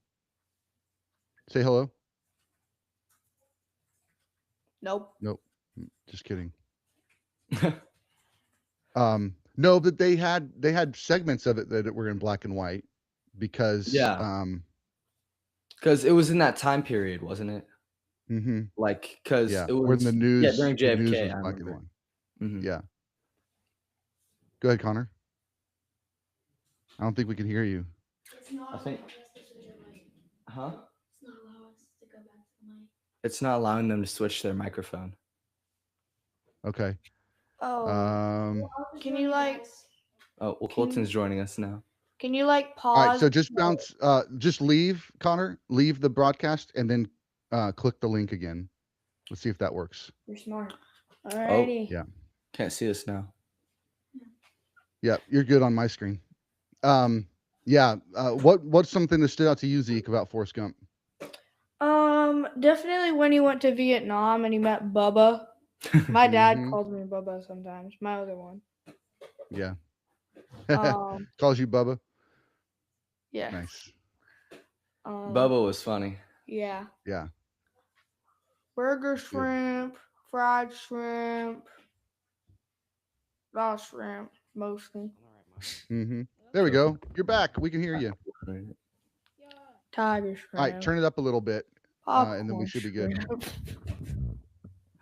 Say hello. Nope. Nope. Just kidding. No, but they had segments of it that were in black and white because Yeah. Because it was in that time period, wasn't it? Mm-hmm. Like, because Yeah, it when was the news during the news JFK. was I black and remember. white. Mhm. Yeah. Go ahead, Connor. I don't think we can hear you. I think. Huh? It's not allow us to go back to the mic. It's not allowing them to switch their microphone. Okay. Oh. Can you like? Oh, well, Colton's joining us now. Can you like All right, pause? so just bounce just leave, Connor, leave the broadcast and then click the link again. Let's see if that works. You're smart. Alrighty. Yeah. Can't see us now. Yeah, you're good on my screen. Yeah, what's something that stood out to you, Zeke, about Forrest Gump? Definitely when he went to Vietnam and he met Bubba. My dad Mhm. calls me Bubba sometimes. My other one. Yeah. Um, Calls you Bubba. yeah. Nice. Bubba was funny. Yeah. Yeah. Burger shrimp, fried shrimp, raw shrimp, mostly. Mm-hmm. There we go. You're back. We can hear you. Tiger shrimp. All right, turn it up a little bit, and then we popcorn should be good. shrimp.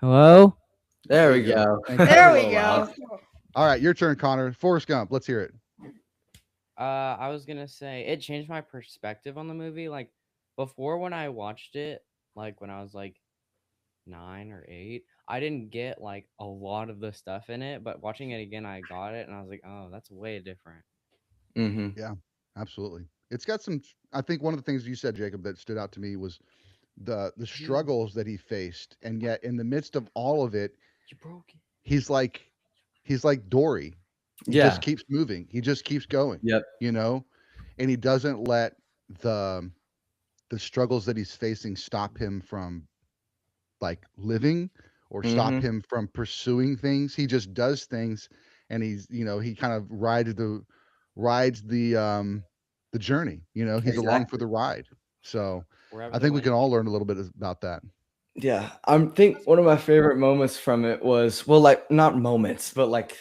Hello? There we go. Thank you. There we That's a little loud. go. All right, your turn, Connor. Forrest Gump. Let's hear it. I was gonna say it changed my perspective on the movie. Like before, when I watched it, like when I was like 9 or 8. I didn't get like a lot of the stuff in it, but watching it again, I got it, and I was like, oh, that's way different. Mm-hmm. Yeah, absolutely. It's got some. I think one of the things you said, Jacob, that stood out to me was the You struggles that he faced, and yet in the midst of all of it, you broke it. he's like he's like Dory. He just Yeah. keeps moving. He just keeps going. Yep. You know, and he doesn't let the the struggles that he's facing stop him from like living or stop Mm-hmm. him from pursuing things. He just does things, and he kind of rides the journey. He's along for Exactly. the ride. So Wherever I the think we wind can all takes learn a little bit about that. Yeah, I think one of my favorite moments from it was, well, like not moments, but like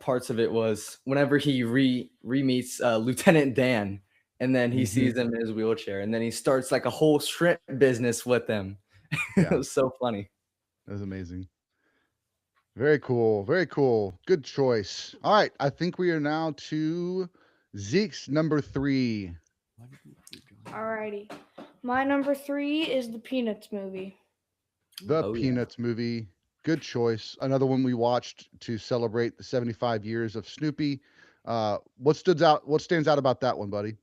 parts of it was whenever he re meets Lieutenant Dan, and then he Hmm. sees him in his wheelchair, and then he starts like a whole shrimp business with them. It Yeah, was so funny. that was amazing. Very cool. Very cool. Good choice. All right, I think we are now to Zeke's number three, Why did you keep going? Alrighty. My number 3 is the Peanuts movie. the Oh yeah. Peanuts movie. Good choice. Another one we watched to celebrate the 75 years of Snoopy. What stood out? What stands out about that one, buddy?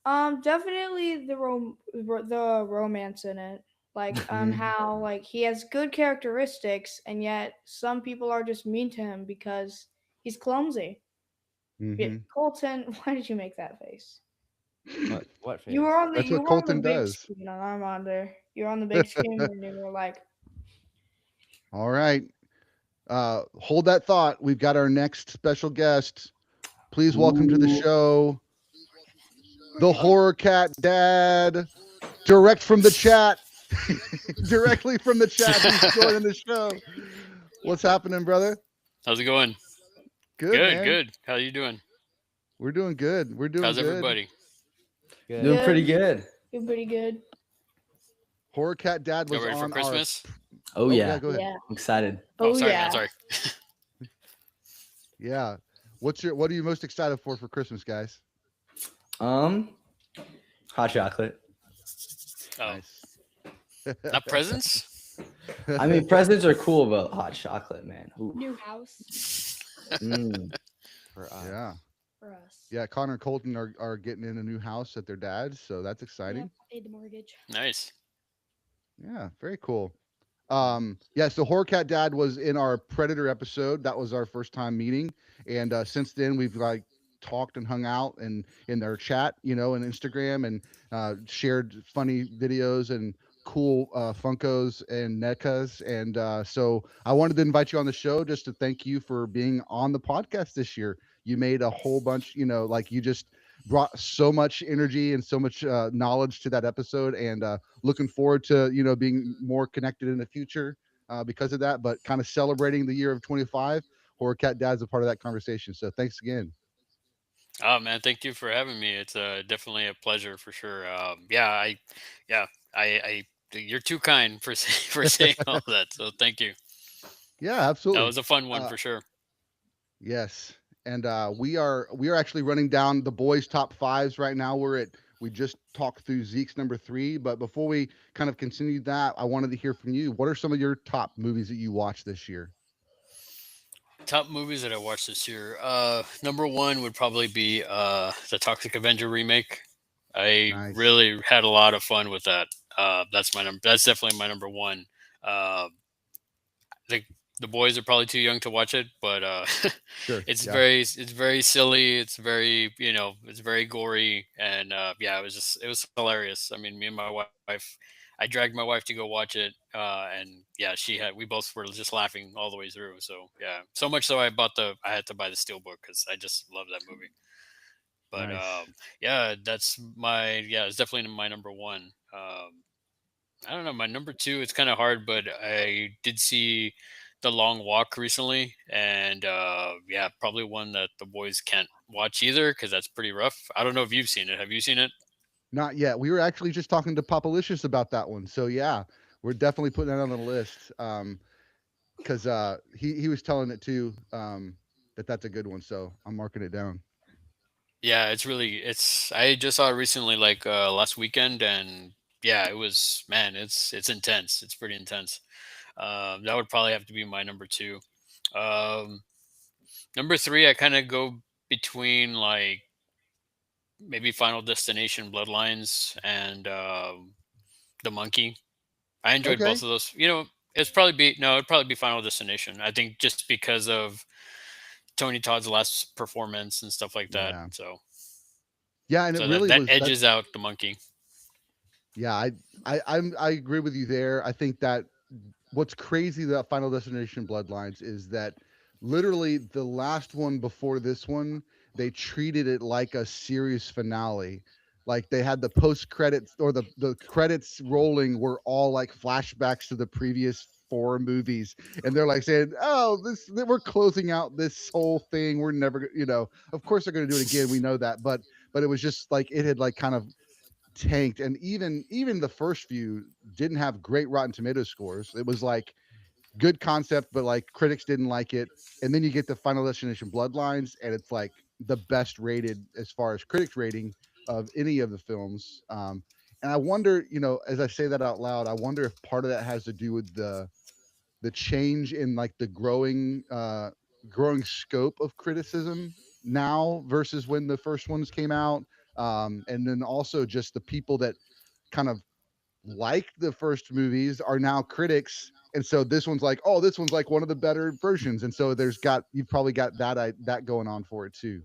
Definitely the romance in it. Like Hmm. how like he has good characteristics and yet some people are just mean to him because he's clumsy. Yeah, Hmm. Colton, why did you make that face? What You phase? were on the That's you what were on the Colton big does. screen on Armando. You were on the big screen and you were like, All right. Hold that thought. We've got our next special guest. Please welcome to the Ooh. show Where'd the you go? Horror Cat Dad, direct from the chat. Directly from the chat. He's joining the show. What's happening, brother? How's it going? Good, Good, man. good. How you doing? We're doing good. We're doing How's good. everybody? Good. Doing pretty good, good. you're pretty good. Horror Cat Dad Y'all was ready for on our. Christmas? Oh Oh yeah, yeah. go ahead. Yeah. I'm excited. Oh, Oh sorry, man. yeah. Sorry. Yeah. What are you most excited for Christmas, guys? Um, hot chocolate. Oh, Nice. not presents? I mean, presents are cool, but hot chocolate, man. Ooh. New house Mm. For us. Yeah. for us. Yeah, Connor and Colton are getting in a new house at their dad's, so that's Yep, exciting. paid the mortgage. Nice. Yeah, very cool. Yeah, so Horror Cat Dad was in our Predator episode. That was our first time meeting, and since then we've like talked and hung out and in their chat, and Instagram, and shared funny videos and cool Funkos and NECAs. And so I wanted to invite you on the show just to thank you for being on the podcast this year. You made a whole bunch, like you just brought so much energy and so much knowledge to that episode, and looking forward to being more connected in the future because of that. But kind of celebrating the year of 25, Horror Cat Dad's a part of that conversation. So thanks again. Oh man, thank you for having me. It's definitely a pleasure for sure. Yeah, you're too kind for for saying all that. So thank you. Yeah, That absolutely. was a fun one Uh, for sure. yes, and we are actually running down the boys' top fives right now. We just talked through Zeke's number three, but before we kind of continue that, I wanted to hear from you. What are some of your top movies that you watched this year? Top movies that I watched this year. Number one would probably be the Toxic Avenger remake. I Nice. really had a lot of fun with that. That's my number. That's definitely my number one. Uh, the the boys are probably too young to watch it, but Sure. Yeah. it's very silly. It's very it's very gory, and yeah, it was hilarious. I mean, me and my wife, I dragged my wife to go watch it, and yeah, we both were just laughing all the way through. So yeah, so much so I had to buy the steelbook because I just love that movie. But Nice. yeah, it's definitely my number one. I don't know. My number two, it's kind of hard, but I did see The Long Walk recently, and yeah, probably one that the boys can't watch either because that's pretty rough. I don't know if you've seen it. Have you seen it? Not yet. We were actually just talking to Papalicious about that one. So yeah, we're definitely putting that on the list. Because he was telling it too. That's a good one. So I'm marking it down. Yeah, it's really it's. I just saw it recently, like last weekend, and yeah, it was, man, it's intense. It's pretty intense. That would probably have to be my number two. Um, Number three, I kind of go between like maybe Final Destination Bloodlines and The Monkey. I enjoyed Okay. both of those. You know, it's probably be no, it'd probably be Final Destination. I think just because of Tony Todd's last performance and stuff like that. Yeah. So Yeah, and it so that really that was that. edges out The Monkey. Yeah, I agree with you there. I think that what's crazy about Final Destination Bloodlines is that literally the last one before this one, they treated it like a series finale. Like they had the post credits or the credits rolling were all like flashbacks to the previous four movies, and they're like saying, "Oh, this we're closing out this whole thing. We're never, of course they're going to do it again. We know that, but it was just like it had like kind of tanked, and even the first few didn't have great Rotten Tomato scores. It was like good concept, but like critics didn't like it. And then you get the Final Destination Bloodlines, and it's like the best rated as far as critics rating of any of the films. And I wonder, as I say that out loud, I wonder if part of that has to do with the change in like the growing scope of criticism now versus when the first ones came out. And then also just the people that kind of liked the first movies are now critics, and so this one's like, oh, this one's like one of the better versions, and so you've probably got that going on for it too.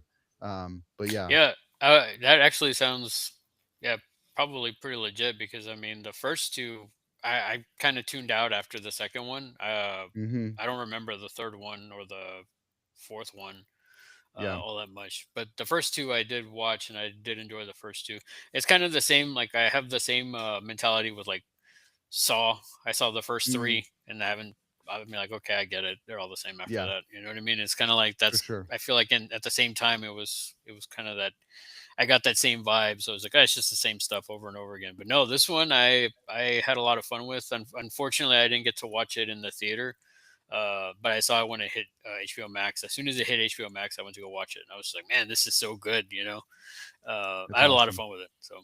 But yeah. Yeah, that actually sounds, yeah, probably pretty legit because I mean the first two I kind of tuned out after the second one. Hmm. I don't remember the third one or the fourth one Yeah. all that much, but the first two I did watch and I did enjoy the first two. It's kind of the same. Like I have the same mentality with like Saw. I saw the first Mm, three and I haven't. I mean, like, okay, I get it. They're all the same after yeah, that. You know what I mean? It's kind of like for that's. sure. I feel like at the same time it was kind of that I got that same vibe. So I was like, oh, it's just the same stuff over and over again. But no, this one I had a lot of fun with. Unfortunately, I didn't get to watch it in the theater, but I saw it when it hit HBO Max. As soon as it hit HBO Max, I went to go watch it, and I was like, man, this is so good. You know, I That's had a lot of awesome. fun with it. So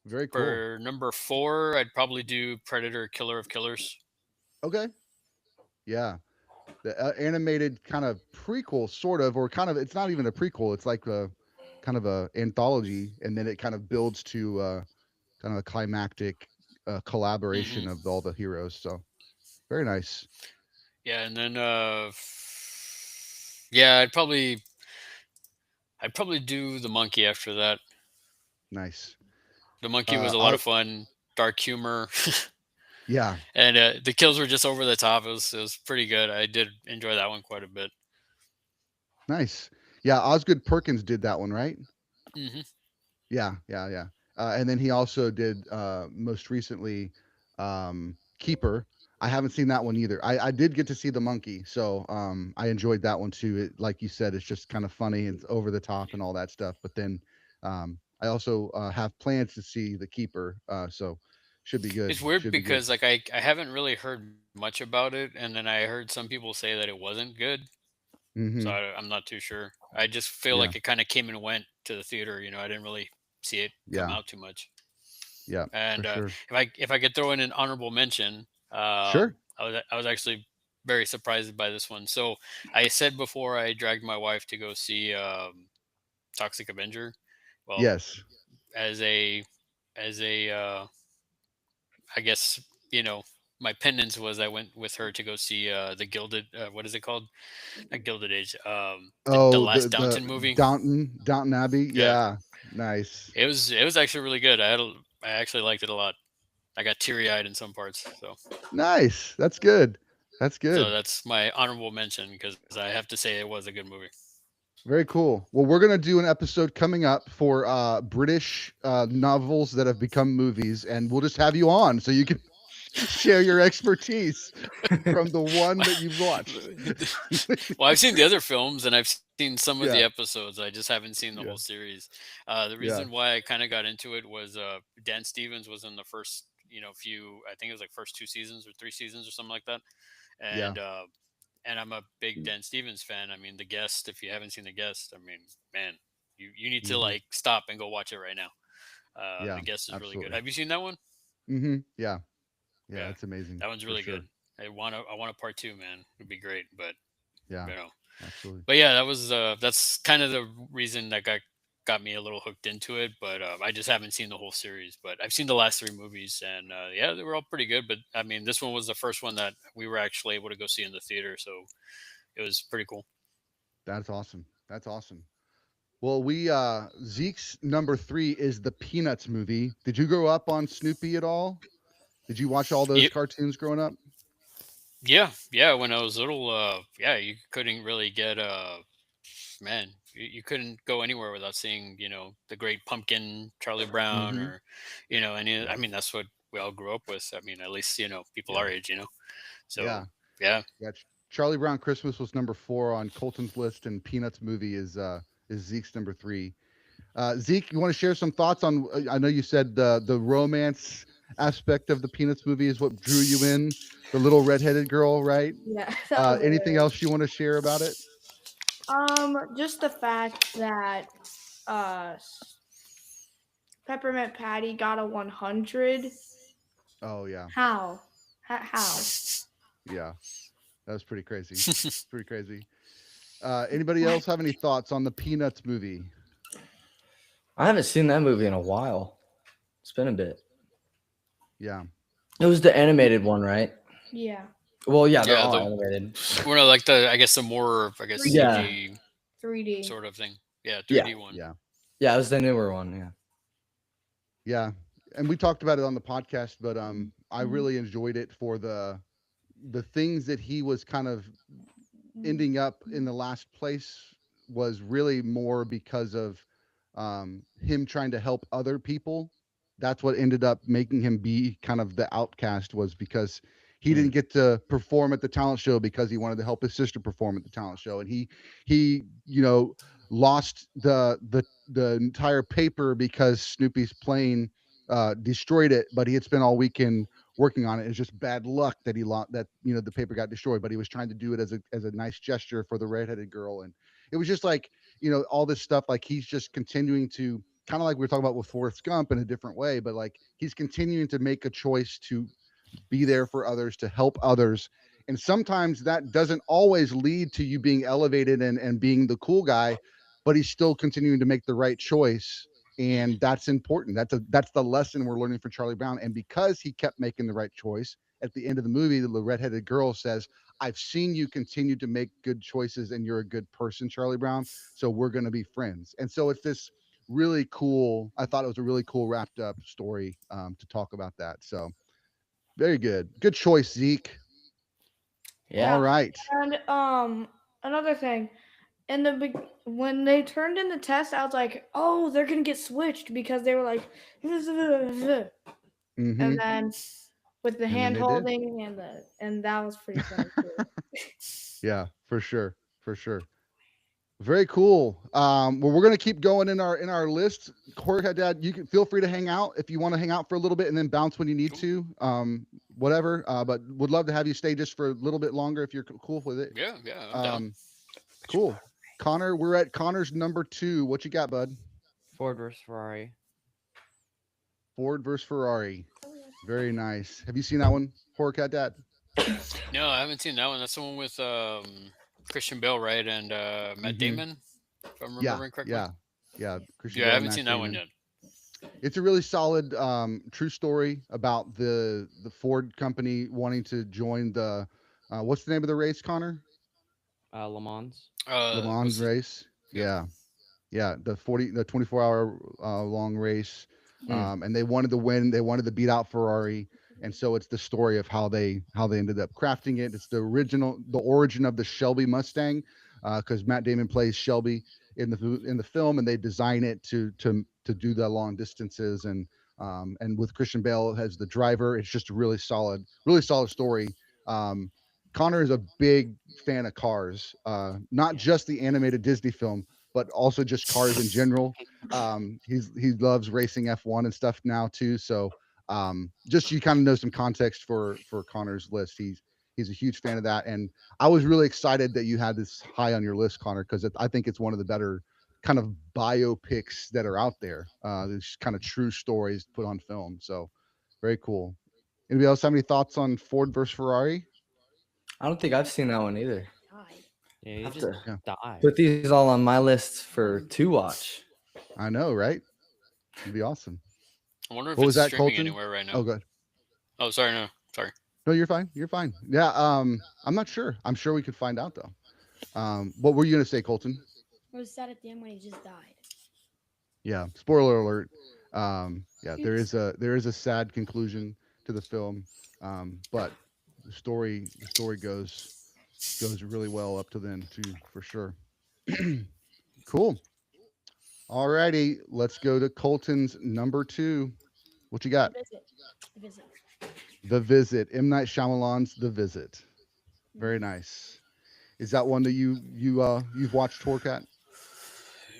Very cool. for number four, I'd probably do Predator: Killer of Killers. Okay. Yeah, the animated kind of prequel, sort of, or kind of, it's not even a prequel, it's like a kind of a anthology, and then it kind of builds to kind of a climactic Hmm. collaboration of all the heroes. So very nice. Yeah, and then yeah, I'd probably do the Monkey after that. Nice. The Monkey was a lot I of fun, dark humor, Yeah, and the kills were just over the top. It was pretty good. I did enjoy that one quite a bit. nice. Yeah, Osgood Perkins did that one, right? Hmm. Yeah, yeah, yeah. And then he also did most recently Keeper. I haven't seen that one either. I did get to see the monkey, so I enjoyed that one too. It, like you said, it's just kind of funny, it's over the top and all that stuff. But then I also have plans to see the Keeper, so should be good. It's weird Should be good. because like I haven't really heard much about it, and then I heard some people say that it wasn't good. So Hmm. I'm not too sure. I just feel Yeah, like it kind of came and went to the theater. You know, I didn't really see it come yeah, out too much. yeah, for And sure. if I could throw in an honorable mention, Sure. I was actually very surprised by this one. So I said before I dragged my wife to go see Toxic Avenger. Well, Yes. as a I guess my penance was I went with her to go see the Gilded. What is it called? Not Gilded Age. The Oh, last the Downton movie. Downton Abbey. Yeah, Yeah, nice. it was actually really good. I actually liked it a lot. I got teary eyed in some parts. Nice. That's good. That's So good. that's my honorable mention because I have to say it was a good movie. Very cool. Well, we're gonna do an episode coming up for British novels that have become movies, and we'll just have you on so you can share your expertise from the one that you've watched. Well, I've seen the other films and I've seen some of the Yeah, episodes. I just haven't seen the whole yeah, series. The yeah, reason why I kind of got into it was Dan Stevens was in the first, few. I think it was like first two seasons or three seasons or something like that. yeah. And I'm a big Dan Stevens fan. I mean, The Guest. If you haven't seen The Guest, I mean, man, you need to Hmm. like stop and go watch it right now. The Yeah, Guest is really good. absolutely. Have you seen that one? Yeah. Yeah, Yeah, it's amazing that one's for really sure. good. I want a part two, man. It'd be great, but Yeah, you know, absolutely. but yeah, that's kind of the reason that got me a little hooked into it. But I just haven't seen the whole series. But I've seen the last three movies, and yeah, they were all pretty good. But I mean, this one was the first one that we were actually able to go see in the theater, so it was pretty cool. That's awesome. That's awesome. Well, we Zeke's number 3 is the Peanuts movie. Did you grow up on Snoopy at all? Did you watch all those Yeah, cartoons growing up? yeah. When I was little, yeah, you couldn't really get man, you couldn't go anywhere without seeing, the Great Pumpkin, Charlie Brown, Mm-hmm. or, any. I Yep. mean, that's what we all grew up with. I mean, at least people Yeah. our age. So Yeah. yeah, Yeah. Charlie Brown Christmas was number 4 on Colton's list, and Peanuts movie is Zeke's number 3. Zeke, you want to share some thoughts on? I know you said the romance aspect of the Peanuts movie is what drew you in. The little redheaded girl, right? Yeah, that was Anything hilarious. else you want to share about it? Just the fact that uh Peppermint Patty got a 100. Oh yeah, How? How? yeah, that was pretty crazy. Pretty crazy. Anybody else have any thoughts on the Peanuts movie? I haven't seen that movie in a while. It's been a bit. Yeah, It was the animated one, right? Yeah. Well, yeah, they're yeah. all The animated. We're not like I guess the more, I guess, 3D. Yeah, CG 3D. sort of thing. Yeah, yeah, 3D one. yeah, yeah. It was the newer one. Yeah. yeah. And we talked about it on the podcast, but I Mhm. really enjoyed it for the things that he was kind of ending up in the last place was really more because of him trying to help other people. That's what ended up making him be kind of the outcast, was because he didn't Mm. get to perform at the talent show because he wanted to help his sister perform at the talent show, and he lost the entire paper because Snoopy's plane destroyed it, but he had spent all weekend working on it. It's just bad luck that he lost that the paper got destroyed, but he was trying to do it as a nice gesture for the redheaded girl. And it was just like, all this stuff, like he's just continuing to, kind of like we were talking about with Forrest Gump, in a different way, but like he's continuing to make a choice to be there for others, to help others. And sometimes that doesn't always lead to you being elevated and being the cool guy, but he's still continuing to make the right choice. And that's important. That's the lesson we're learning from Charlie Brown. And because he kept making the right choice, at the end of the movie, the redheaded girl says, I've seen you continue to make good choices and you're a good person, Charlie Brown. So we're going to be friends. And so it's this really cool, I thought it was a really cool wrapped up story to talk about that. So very good. Good choice, Zeke. All Yeah. Yeah. right. And another thing, when they turned in the test, I was like, oh, they're gonna get switched because they were like, and Mm-hmm. then with the And then hand they did. holding and that was pretty funny too. Yeah, for sure. For sure. Very cool. Well, we're gonna keep going in our list. Jorge, Dad, you can feel free to hang out if you want to hang out for a little bit and then bounce when you need Cool. to. Whatever. But would love to have you stay just for a little bit longer if you're cool with it. Yeah, I'm down. Um, cool. Connor, we're at Connor's number 2. What you got, bud? Ford versus Ferrari. Ford versus Ferrari. Very nice. Have you seen that one, Jorge, Dad? No, I haven't seen that one. That's the one with Christian Bale, right, and Matt Mm-hmm. Damon, if I'm Yeah, remembering correctly. yeah, yeah. Christian Yeah, I Bale, haven't seen Matt that one Damon. yet. It's a really solid, true story about the Ford company wanting to join the, what's the name of the race, Connor? Le Mans. Le Mans Was it? race. Yeah. Yeah, yeah. The 24-hour long race, Mm. and they wanted to win. They wanted to beat out Ferrari, and so it's the story of how they ended up crafting it. It's the origin of the Shelby Mustang, because Matt Damon plays Shelby in the film, and they design it to do the long distances, and with Christian Bale as the driver, it's just a really solid story. Um, Connor is a big fan of cars, not just the animated Disney film, but also just cars in general. He loves racing F1 and stuff now too. So just you kind of know some context for Connor's list. He's a huge fan of that, and I was really excited that you had this high on your list, Connor, because I think it's one of the better kind of biopics that are out there. These kind of true stories put on film. So Very cool. Anybody else have any thoughts on Ford versus Ferrari? I don't think I've seen that one either. Died. Yeah, he Have just to Yeah, died. put these all on my list for to watch. I know, right? It'd be awesome. I wonder if What it's was that, streaming Colton? anywhere right Oh, now. good. Oh, sorry, no, sorry. No, you're fine. You're fine. Yeah. I'm not sure. I'm sure we could find out though. What were you gonna say, Colton? It was sad at the end when he just died. Yeah. Spoiler alert. Yeah, Oops. there is a sad conclusion to the film. But the story goes really well up to then too, for sure. Cool. Alrighty, let's go to Colton's number two. What you The got? visit. The visit. The Visit. M. Night Shyamalan's The Visit. Very Mhm. nice. Is that one that you've watched, Torcat?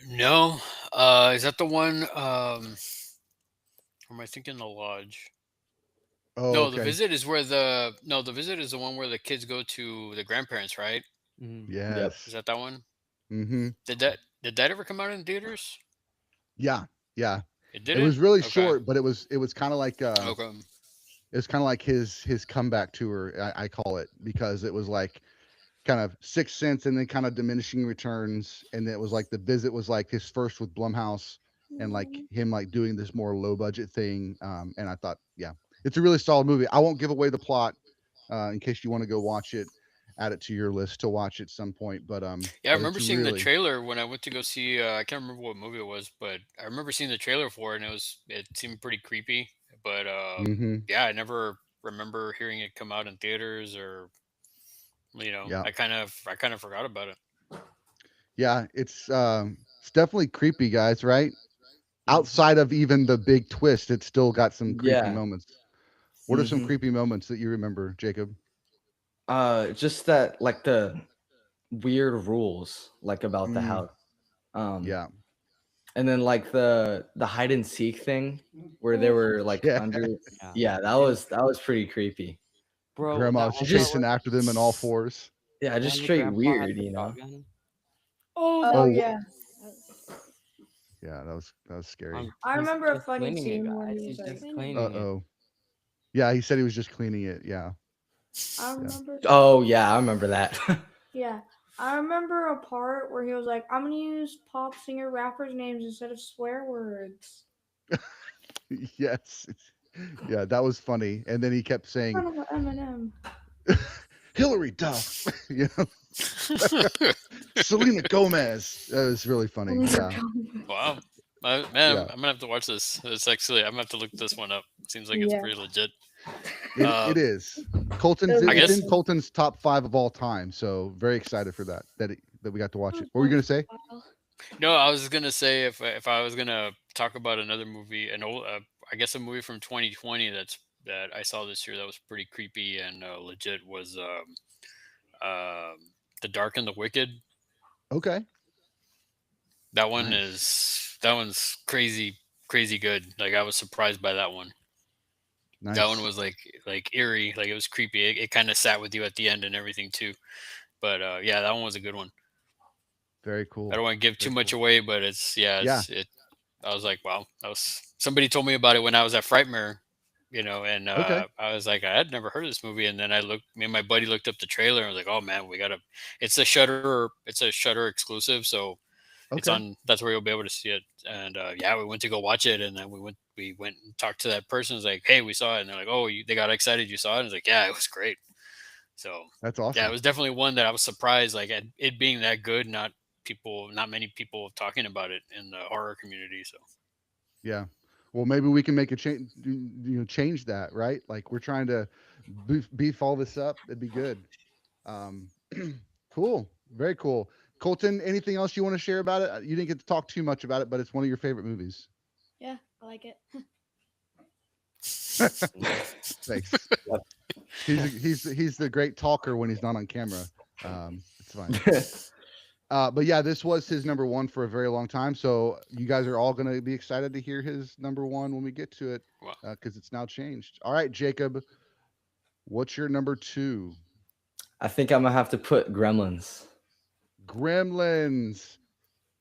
No, is that the one? Or am I thinking the lodge? Oh, No, the okay. visit is where the no, the visit is the one where the kids go to the grandparents, right? Mm. Yep. Is Yes. that one? Mm-hmm. Did that ever come out in theaters? Yeah. Yeah. It It was didn't. really Okay. short, but it was kind of like Okay. it was kind of like his comeback tour. I call it because it was like kind of Sixth Sense and then kind of diminishing returns, and it was like The Visit was like his first with Blumhouse, and like Mm. him like doing this more low budget thing. And I thought, yeah, it's a really solid movie. I won't give away the plot in case you want to go watch it. Add it to your list to watch at some point, Yeah, I but it's remember seeing the really. trailer when I went to go see. I can't remember what movie it was, but I remember seeing the trailer for it, and it seemed pretty creepy. But Hmm. yeah, I never remember hearing it come out in theaters, or Yeah, I kind of forgot about it. yeah, it's definitely creepy, guys. Right Mm-hmm. outside of even the big twist, it's still got some creepy Yeah. moments. What are some Hmm. creepy moments that you remember, Jacob? Just that like the weird rules like about the Mm, house. Um, yeah, and then like the hide and seek thing where they Oh, were like yeah. under. Yeah. Yeah, that And was pretty creepy. bro, that Grandma's one part chasing where after them in all fours. Yeah, the just one where straight grandpa had weird, the you know. shotgun. oh, Oh Oh, yeah. that yeah, that was scary. I He's remember a just funny cleaning it, scene when guys. he was He's like, just cleaning Uh cleaning it. it. oh. Yeah, he said he was just cleaning it. Yeah, I yeah. remember. Oh yeah, I remember that. Yeah, I remember a part where he was like, "I'm gonna use pop singer rappers' names instead of swear words." Yes, yeah, that was funny. And then he kept saying, Son of a Eminem. "Hillary Duff," you know, Selena Gomez. That was really funny. Yeah, Wow. Man, yeah. I'm gonna have to watch this. It's actually I'm gonna have to look this one up. Seems like it's Yeah. pretty legit. It Um, is. Colton's. I It's in guess Amazing. Colton's top five of all time. So very excited for that we got to watch Oh, it. What were you that gonna was say? a while. no, I was gonna say if I was gonna talk about another movie, an old, I guess a movie from 2020 that I saw this year that was pretty creepy and legit was The Dark and the Wicked. Okay, nice, That one's crazy good. Like I was surprised by that one. That one nice, was like eerie, like it was creepy. It kind of sat with you at the end and everything too. But yeah, that one was a good one. very I cool, don't want to give too very much cool. away, but it's yeah, Yeah. it's it. I was like, wow, that was somebody told me about it when I was at Frightmare, and Okay. I was like, I had never heard of this movie, and then me and my buddy looked up the trailer, and I was like, oh man, we gotta. It's a Shutter exclusive, so it's Okay. on. That's where you'll be able to see it. And yeah, we went to go watch it, and then we went and talked to that person. It was like, hey, we saw it, and they're like, oh, they got excited, you saw it. And I was like, yeah, it was great. So That's yeah, it awesome. was definitely one that I was surprised, like at it being that good. Not many people talking about it in the horror community. So Yeah. Well, maybe we can make a change. Change that, right? Like we're trying to beef all this up. That'd be good. Um, cool. Very cool. Colton, anything else you want to share about it? You didn't get to talk too much about it, but it's one of your favorite movies. Yeah, I like it. Thanks. Yep. He's the great talker when he's not on camera. It's fine. But yeah, this was his number one for a very long time. So you guys are all going to be excited to hear his number one when we get to it, well, because it's now changed. All right, Jacob, what's your number two? I think I'm gonna have to put Gremlins. Gremlins.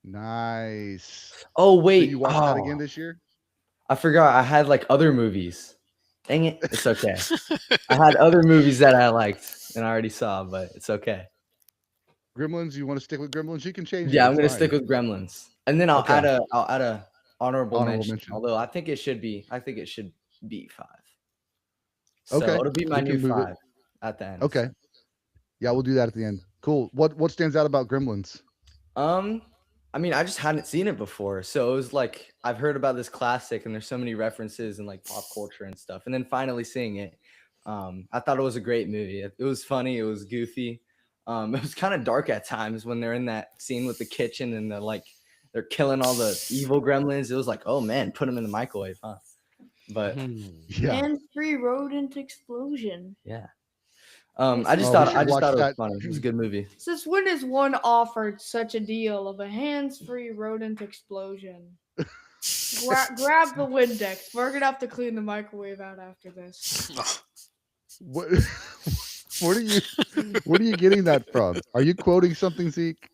Nice. Oh So wait, you watched that again this year? I forgot I had like other movies. Dang it. It's okay. I had other movies that I liked and I already saw, but it's okay. Gremlins, you want to stick with Gremlins? You can change it. Yeah, I'm It's gonna fine. stick with Gremlins, and then Okay. I'll add a honorable Honorable mention. mention. Although I think it should be 5. So Okay. it'll be my We new can move it. 5 at the end. Okay. Yeah, we'll do that at the end. Cool. What stands out about Gremlins? Um, I mean, I just hadn't seen it before, so it was like I've heard about this classic, and there's so many references and like pop culture and stuff. And then finally seeing it, I thought it was a great movie. It was funny, it was goofy. It was kind of dark at times when they're in that scene with the kitchen and they're killing all the evil gremlins. It was like, oh man, put them in the microwave, huh? But Yeah. Hands-free rodent explosion. yeah, It's I just Oh, we thought should watch it was that. funny. It was a good movie. Since when is one offered such a deal of a hands-free rodent explosion? Grab the Windex. We're gonna have to clean the microwave out after this. What what are you what are you getting that from? Are you quoting something, Zeke?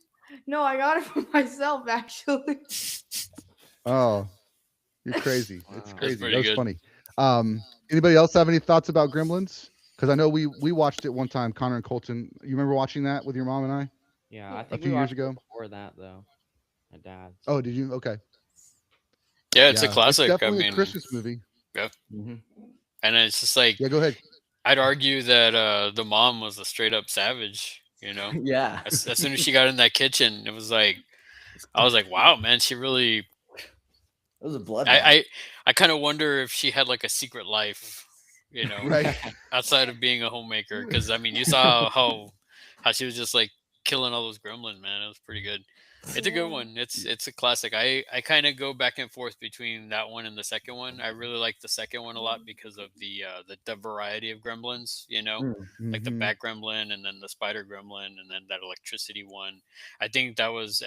No, I got it for myself actually. Oh, you're crazy. It's Wow. That's crazy. That pretty was good. funny. Anybody else have any thoughts about Gremlins? Because I know we watched it one time, Connor and Colton. You remember watching that with your mom and I Yeah, I a think few we years watched it ago? before that though. My dad's. Oh, did you? Okay. Yeah, it's a Yeah, it's classic. I definitely a mean, Christmas movie. yeah, Hmm. and it's just like Yeah, go ahead. I'd argue that the mom was a straight up savage. You know, Yeah, as soon as she got in that kitchen, it was like I was like, wow, man, she really. it was a bloodbath. I kind of wonder if she had like a secret life, you know, Right. outside of being a homemaker. Because I mean, you saw how she was just like killing all those gremlins, man. It was pretty good. It's a good Yeah. one. It's a classic. I kind of go back and forth between that one and the second one. I really like the second one a lot because of the variety of gremlins. You know, Mm. like the Hmm. bat gremlin and then the spider gremlin and then that electricity one. I think that was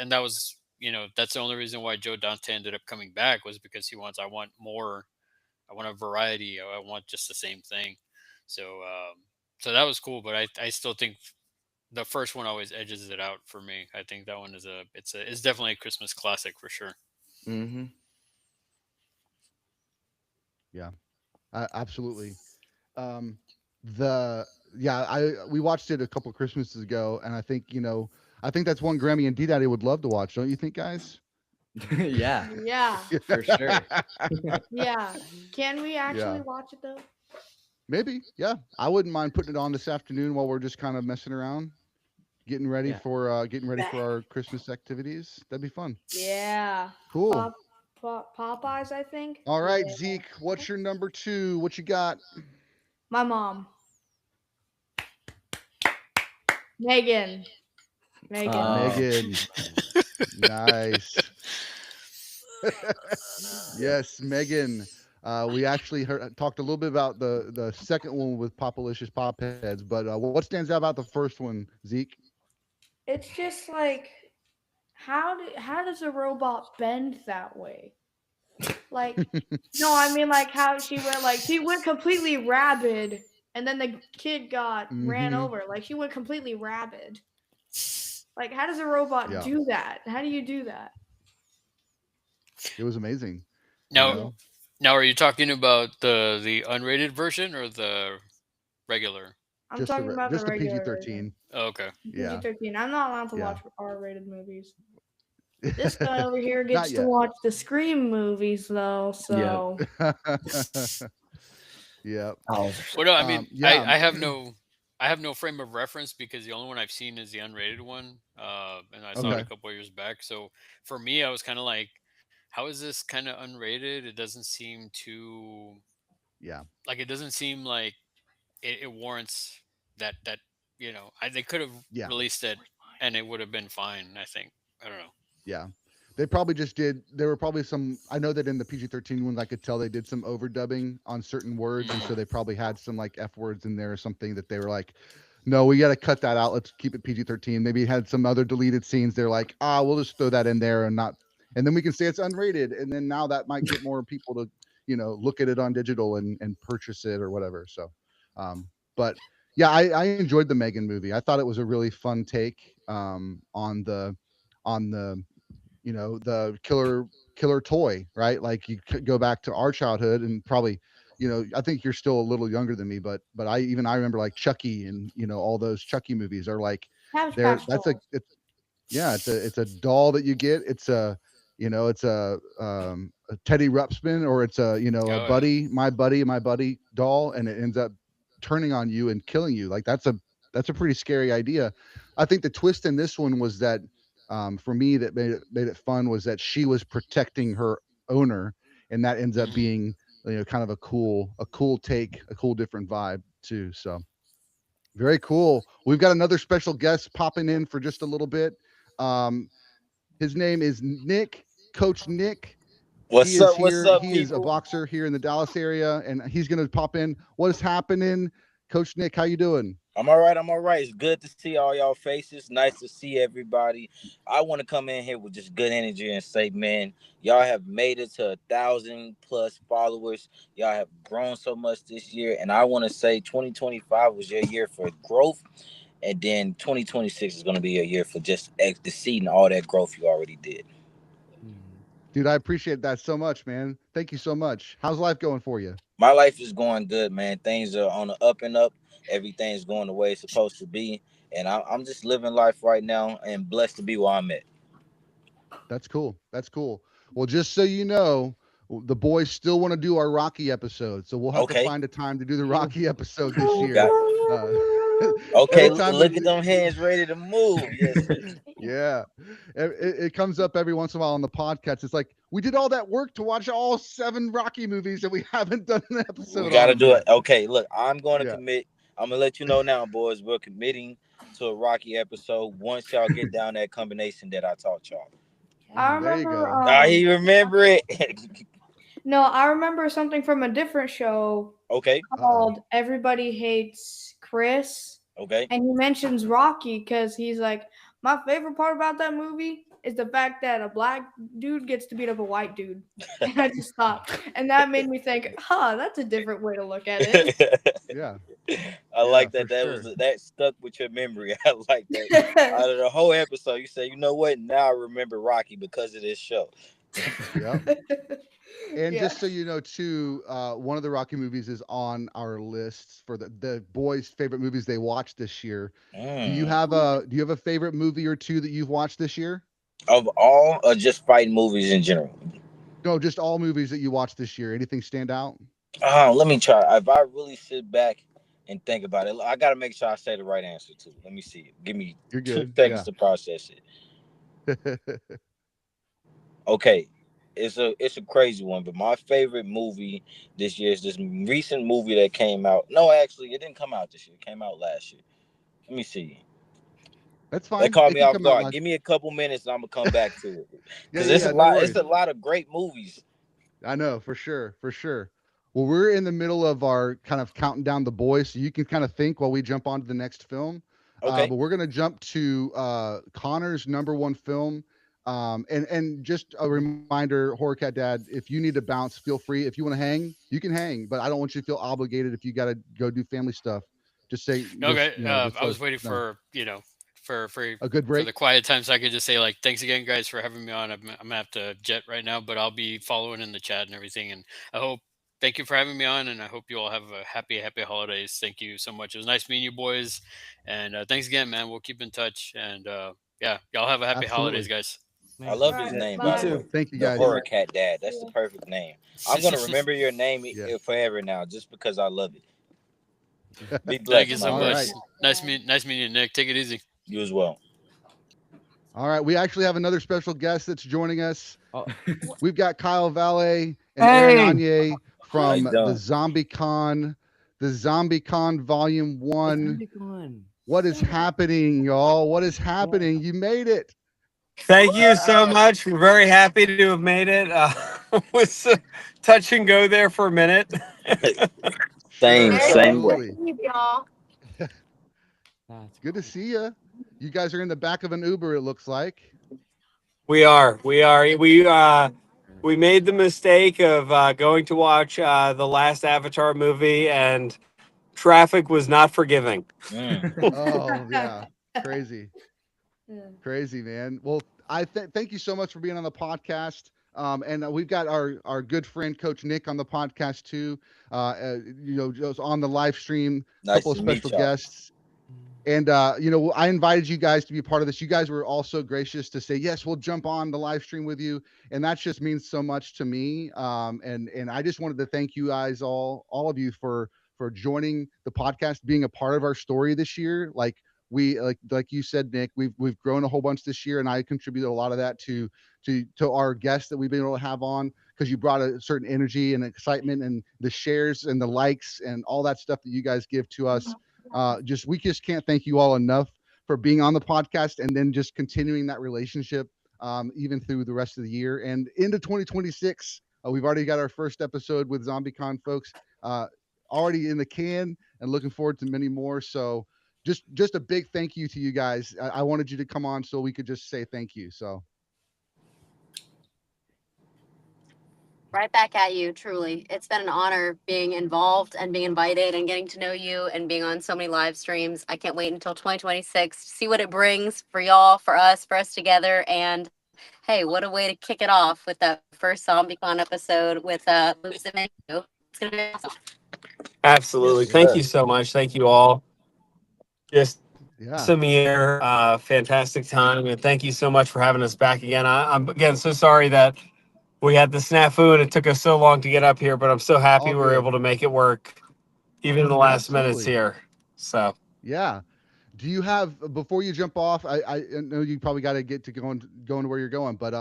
that's the only reason why Joe Dante ended up coming back was because he wants I want more. I want a variety. I want just the same thing. So so that was cool, but I still think the first one always edges it out for me. I think that one is it's definitely a Christmas classic for sure. Hmm. Yeah, absolutely. Um, the yeah, I we watched it a couple Christmases ago, and I think I think that's one Grammy and D Daddy would love to watch, don't you think, guys? Yeah, Yeah. for sure. Yeah. Can we actually Yeah, watch it though? maybe. Yeah, I wouldn't mind putting it on this afternoon while we're just kind of messing around, Yeah. getting ready for our Christmas activities. That'd be fun. Yeah. Cool. Pop, Popeyes, I think. All Yeah. right, Zeke, what's your number two? What you got? My mom. Megan. Megan. Oh. Megan. Nice. Yes, Megan. We actually talked a little bit about the second one with Popalicious Pop Heads, but what stands out about the first one, Zeke? It's just like how does a robot bend that way? Like no, I mean like how she went completely rabid and then the kid got ran Hmm. over. Like she went completely rabid. Like how does a robot Yeah, do that? How do you do that? it was amazing. You Now know, now are you talking about the unrated version or the regular? I'm talking about the just the PG regular version. 13. Oh, okay. Yeah, PG-13. I'm not allowed to yeah. watch R-rated movies. This guy over here Not gets to yet. watch the Scream movies though, Yep. so Yeah. Owls. Well, no, I mean, Yeah. I have no frame of reference because the only one I've seen is the unrated one, and I saw it a Okay. couple of years back. So for me, I was kind of like, how is this kind of unrated? It doesn't seem too Yeah. like it doesn't seem like it warrants that they could have Yeah. released it and it would have been fine. I think I don't know. Yeah. They probably just did. There were probably some. I know that in the PG-13 ones, I could tell they did some overdubbing on certain words, and so Mm. they probably had some like F words in there or something that they were like, "No, we got to cut that out. Let's keep it PG-13." Maybe it had some other deleted scenes. They're like, "Ah, we'll just throw that in there and not," and then we can say it's unrated, and then now that might get more people to, look at it on digital and purchase it or whatever. So, but yeah, I enjoyed the Megan movie. I thought it was a really fun take on the the killer toy, right? Like you could go back to our childhood and probably I think you're still a little younger than me, but I remember like Chucky and all those Chucky movies are like Cabbage they're Patch that's a Dolls. it's yeah, it's a doll that you get. It's a Teddy Ruxpin, or it's a Oh yeah. my buddy doll, and it ends up turning on you and killing you. Like that's a pretty scary idea. I think the twist in this one was that for me that made it fun was that she was protecting her owner, and that ends up Mhm. being kind of a cool take, a cool different vibe too. So very cool. We've got another special guest popping in for just a little bit. Um, his name is Nick, Coach Nick. He What's is up? What's here. up, He is a people? boxer here in the Dallas area, and he's going to pop in. What is happening, Coach Nick? How you doing? I'm all right. I'm all right. It's good to see all y'all faces. Nice to see everybody. I want to come in here with just good energy and say, man, y'all have made it to 1,000+ followers. Y'all have grown so much this year, and I want to say 2025 was your year for growth, and then 2026 is going to be your year for just exceeding all that growth you already did. Hmm. Dude, I appreciate that so much, man. Thank you so much. How's life going for you? My life is going good, man. Things are on the up and up. Everything's going the way it's supposed to be, and I'm just living life right now and blessed to be where I'm at. That's cool. That's cool. Well, just so you know, the boys still want to do our Rocky episode, so we'll have to Okay, find a time to do the Rocky episode this year. got Uh, okay. every time Look at them hands ready to move. Yes, sir. yeah, it comes up every once in a while on the podcast. It's like we did all that work to watch all 7 Rocky movies, and we haven't done an We episode got on to them do it. yet. Okay, look, I'm going to Yeah, commit. I'm gonna let you know now, boys. We're committing to a Rocky episode once y'all get down that combination that I taught y'all. I Okay. there you remember go. Ah, you remember it? no, I remember something from a different show Okay, Uh-oh. called Everybody Hates Chris. okay. And he mentions Rocky because he's like, my favorite part about that movie is the fact that a black dude gets to beat up a white dude. And I just thought, and that made me think, huh, that's a different way to look at it. Yeah, I yeah, like for that. sure. That stuck with your memory. I like that. Out of the whole episode, you say, you know what? Now I remember Rocky because of this show. Yep. And Yeah. just so you know, too, one of the Rocky movies is on our lists for the boys' favorite movies they watched this year. Do you Mm. have a favorite movie or two that you've watched this year? Of all, or just fighting movies in general? No, just all movies that you watched this year. Anything stand out? Let me try. If I really sit back and think about it, I got to make sure I say the right answer too. Let me see. Give me You're two good. seconds Yeah. to process it. Okay, it's a crazy one, but my favorite movie this year is this recent movie that came out. No, actually, it didn't come out this year. It came out last year. Let me see. That's That fine. caught It me can off come out guard. last. Give me a couple minutes, and I'm gonna come back to it Yeah, because yeah, it's a yeah. No lot. It's worries. a lot of great movies. I know for sure, for sure. Well, we're in the middle of our kind of counting down the boys, so you can kind of think while we jump on to the next film. Okay. But we're gonna jump to Connor's number one film. And just a reminder, Horrorcat Dad, if you need to bounce, feel free. If you want to hang, you can hang, but I don't want you to feel obligated if you got to go do family stuff. Just say, No, okay. just I let was us waiting know. for A good for the break. quiet time so I could just say like thanks again, guys, for having me on. I'm gonna have to jet right now, but I'll be following in the chat and everything. And I hope thank you for having me on, and I hope you all have a happy holidays. Thank you so much. It was nice meeting you boys, and thanks again, man. We'll keep in touch, and yeah, y'all have a happy holidays, Absolutely. guys. I Nice love meeting his Alright, you. name, You by the bye. way. too. Thank you The guys. Horror Yeah. Cat Dad. That's the Yeah. perfect name. I'm gonna remember your name Yeah. forever now, just because I love it. Be Thank you blessed, my so All boy. right. much. Bye. Nice meeting you, Nick. Take it easy. You as well. All right. We actually have another special guest that's joining us. Oh, We've got Kyle Valle and Aaron Hey, Anye How you from doing? The Zombie Con Volume it's 1. really fun. What is happening, y'all? What is happening? You made it. thank you so much. We're very happy to have made it. Was touch and go there for a minute. Same, Sure, same way. absolutely. Y'all. That's Good to cool. see you. You guys are in the back of an Uber, it looks like. We are. We are. Yeah. We made the mistake of going to watch the last Avatar movie, and traffic was not forgiving. Mm. Oh, yeah. Crazy. Yeah. Crazy, man. Well, thank you so much for being on the podcast. And we've got our good friend Coach Nick on the podcast too. Just on the live stream, a Nice couple of to meet special y'all. guests. And I invited you guys to be a part of this. You guys were also gracious to say yes, we'll jump on the live stream with you, and that just means so much to me. And I just wanted to thank you guys all of you for joining the podcast, being a part of our story this year. Like you said, Nick, we've grown a whole bunch this year, and I contributed a lot of that to our guests that we've been able to have on, because you brought a certain energy and excitement, and the shares and the likes and all that stuff that you guys give to us. We just can't thank you all enough for being on the podcast, and then just continuing that relationship, even through the rest of the year and into 2026. We've already got our first episode with ZombieCon folks, uh, already in the can, and looking forward to many more. So just a big thank you to you guys. I wanted you to come on so we could just say thank you. So Right back at you, truly. It's been an honor being involved and being invited and getting to know you and being on so many live streams. I can't wait until 2026 to see what it brings for y'all, for us together. And hey, what a way to kick it off with that first ZombieCon episode with Luke's and Menu. It's gonna be awesome. Absolutely. Yes, Thank sir. you so much. Thank you all. Just yeah, awesome year, fantastic time, and thank you so much for having us back again. I'm again so sorry that we had the snafu and it took us so long to get up here, but I'm so happy all we were good. able to make it work, even in the Yeah, last minutes totally. here. So, Yeah. Do you have, before you jump off? I know you probably got to get to going to where you're going, but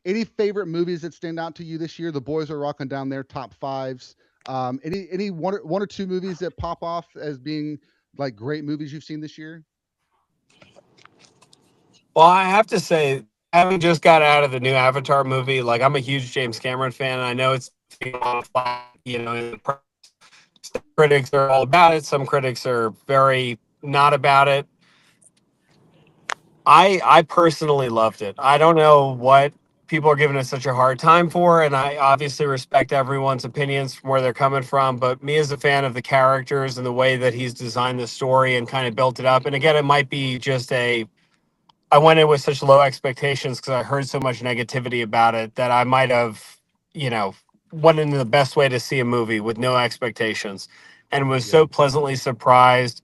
any favorite movies that stand out to you this year? The boys are rocking down their top fives. Any one or two movies that pop off as being like great movies you've seen this year? well, I have to say, having just got out of the new Avatar movie, like I'm a huge James Cameron fan, and I know it's taking a lot of flack, in the press. Some critics are all about it. Some critics are very not about it. I personally loved it. I don't know what people are giving it such a hard time for, and I obviously respect everyone's opinions from where they're coming from. But me as a fan of the characters and the way that he's designed the story and kind of built it up, and again, it might be just a I went in with such low expectations because I heard so much negativity about it that I might have, you know, went into the best way to see a movie with no expectations and was Yeah. so pleasantly surprised.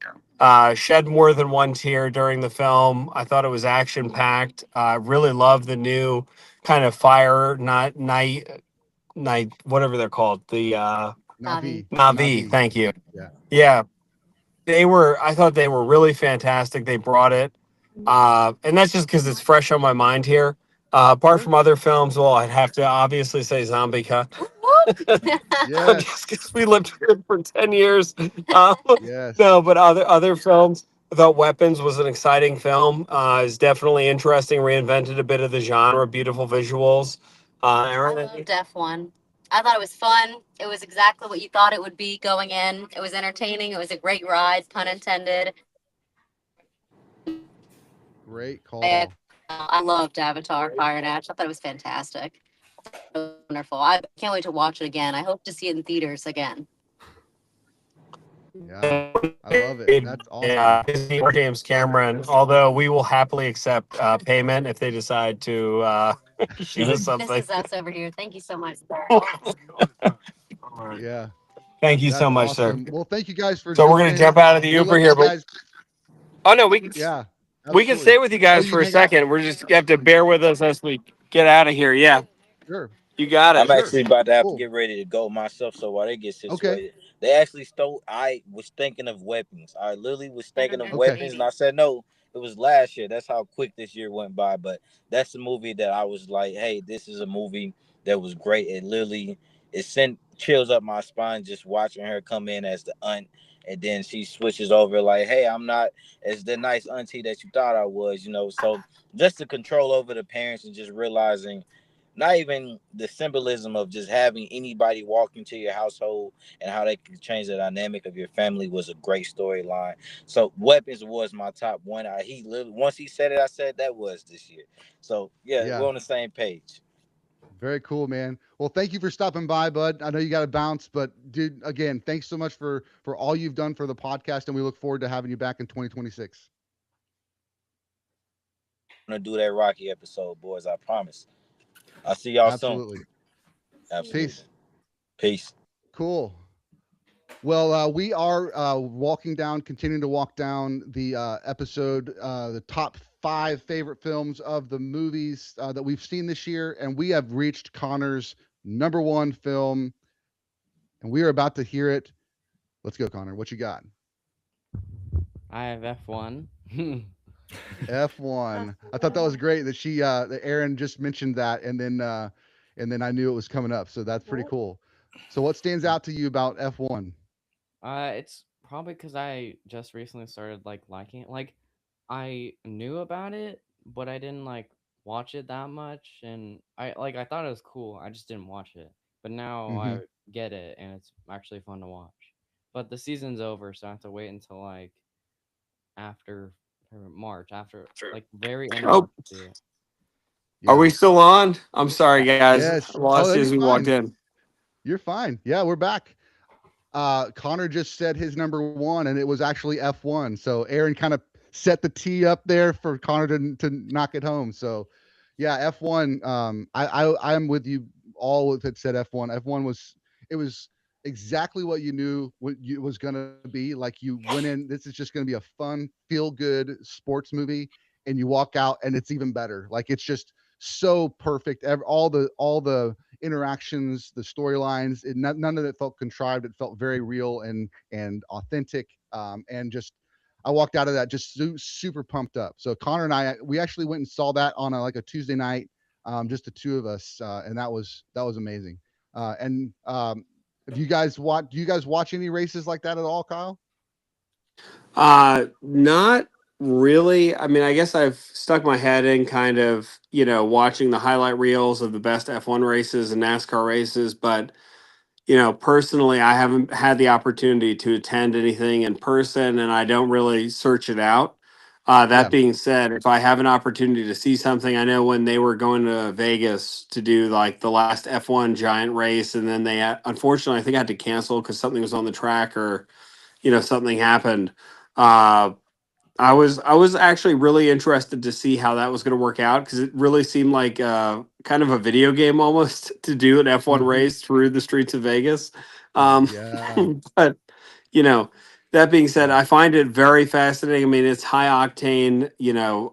Shed more than one tear during the film. I thought it was action packed. Really loved the new kind of fire, not night, whatever they're called. The Navi. Navi. Navi. Navi. Thank you. Yeah. Yeah, I thought they were really fantastic. They brought it. And that's just because it's fresh on my mind here. Apart Sure. from other films, well, I'd have to obviously say Zombie Cut. Yes. Just because we lived here for 10 years. Uh, Yes. no, but other films, I thought Weapons was an exciting film. It's definitely interesting, reinvented a bit of the genre, beautiful visuals. I Aaron, loved F1. I thought it was fun. It was exactly what you thought it would be going in. It was entertaining. It was a great ride, pun intended. Great I, call. I loved Avatar Fire and Ash. I thought it was fantastic. It was wonderful. I can't wait to watch it again. I hope to see it in theaters again. Yeah. I love it. That's awesome. Disney or James Cameron, although we will happily accept payment if they decide to shoot us This something. is us over here. Thank you so much. Yeah. Thank you so That's much, sir. awesome. Well, thank you guys for So we're gonna joining. jump out of the We Uber love you here, but guys. oh no, Yeah. we can Absolutely. stay with you Oh, guys you for can a hang out? second. We're just you have to bear with us as we get out of here. Yeah, Sure. you got I'm it. Sure. actually about to have to Cool. get ready to go myself. So while they get Okay. situated, they actually stole. I was thinking of weapons. I literally was thinking of Okay. weapons, and I said no. It was last year. That's how quick this year went by. But that's the movie that I was like, hey, this is a movie that was great. It literally it sent chills up my spine just watching her come in as the aunt. And then she switches over like, "Hey, I'm not as the nice auntie that you thought I was." So just the control over the parents and just realizing not even the symbolism of just having anybody walk into your household and how they can change the dynamic of your family was a great storyline. So weapons was my top one. He literally once he said it, I said that was this year. So yeah, Yeah. we're on the same page. Very cool, man. Well, thank you for stopping by, bud. I know you got to bounce, but dude, again, thanks so much for all you've done for the podcast, and we look forward to having you back in 2026. I'm gonna do that Rocky episode, boys. I promise. I'll see y'all soon. Absolutely. Absolutely. Peace. Peace. Cool. Well, we are walking down, continuing to walk down the episode, the top 5 favorite films of the movies that we've seen this year, and we have reached Connor's number 1 film, and we are about to hear it. Let's go, Connor. What you got? I have F1. F1. I thought that was great that that Aaron just mentioned that, and then I knew it was coming up. So that's pretty cool. So what stands out to you about F1? It's probably because I just recently started like liking it. Like, I knew about it, but I didn't like watch it that much, and I thought it was cool. I just didn't watch it. But now Mm-hmm. I get it, and it's actually fun to watch. But the season's over, so I have to wait until like after March, after like very end of Oh, March to see it. are we Yeah. still on? I'm sorry, Yeah. guys. I Yes. Oh, lost you you're as we walked fine. in. You're fine. Yeah, we're back. Connor just said his number 1, and it was actually F1. So Aaron kind of set the tee up there for Connor to knock it home. So yeah, F1. I'm with you all with it said F1. F1 was it was exactly what you knew it was gonna be. Like you went in, this is just gonna be a fun, feel good sports movie, and you walk out and it's even better. Like it's just so perfect. All the interactions, the storylines, none of it felt contrived. It felt very real and authentic. And just I walked out of that just super pumped up. So Connor and I, we actually went and saw that on like a Tuesday night, just the two of us, and that was amazing. And have you guys watch? Do you guys watch any races like that at all, Kyle? Not really. I mean, I guess I've stuck my head in kind of, watching the highlight reels of the best F1 races and NASCAR races, but personally, I haven't had the opportunity to attend anything in person and I don't really search it out. That Yeah. being said, if I have an opportunity to see something, I know when they were going to Vegas to do like the last F1 giant race, and then they unfortunately, I think I had to cancel because something was on the track or, something happened. Uh, I was actually really interested to see how that was going to work out because it really seemed like kind of a video game almost to do an F1 Mm-hmm. race through the streets of Vegas. Um, Yeah. but you know, that being said, Yeah. I find it very fascinating. I mean, it's high octane.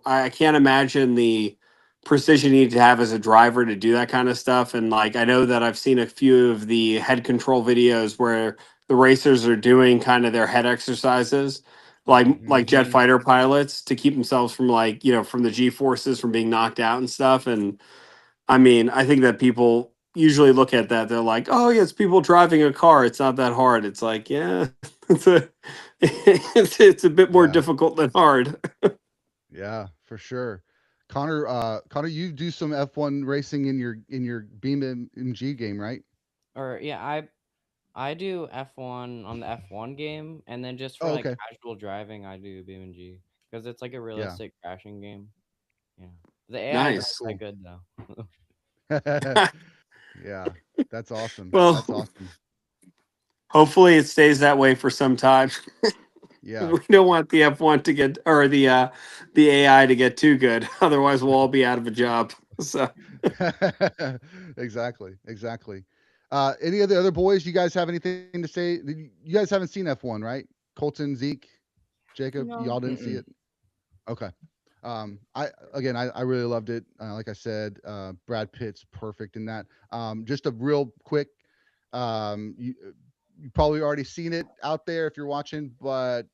I can't imagine the precision you need to have as a driver to do that kind of stuff. And like, I know that I've seen a few of the head control videos where the racers are doing kind of their head exercises like jet Mm-hmm. fighter pilots to keep themselves from like from the G forces from being knocked out and stuff. And I mean, I think that people usually look at that, they're like, oh yeah, it's people driving a car, it's not that hard. It's like, yeah, it's a it's a bit more Yeah. difficult than hard. Yeah, for sure. Connor, you do some F1 racing in your Beam MG game, right? Or yeah, I do F1 on the F1 game, and then just for Oh, like okay. casual driving, I do BeamNG because it's like a Yeah. realistic crashing game. Yeah, the AI is not Nice. that Cool. good though. Yeah. That's awesome. Well, That's awesome. hopefully it stays that way for some time. Yeah. We don't want the F1 to get or the AI to get too good. Otherwise we'll all be out of a job. So Exactly. Exactly. Any of the other boys, you guys have anything to say? You guys haven't seen F1, right? Colton, Zeke, Jacob, No. y'all didn't see Mm-mm. it? Okay. I really loved it. Like I said, Brad Pitt's perfect in that. Just a real quick, you probably already seen it out there if you're watching, but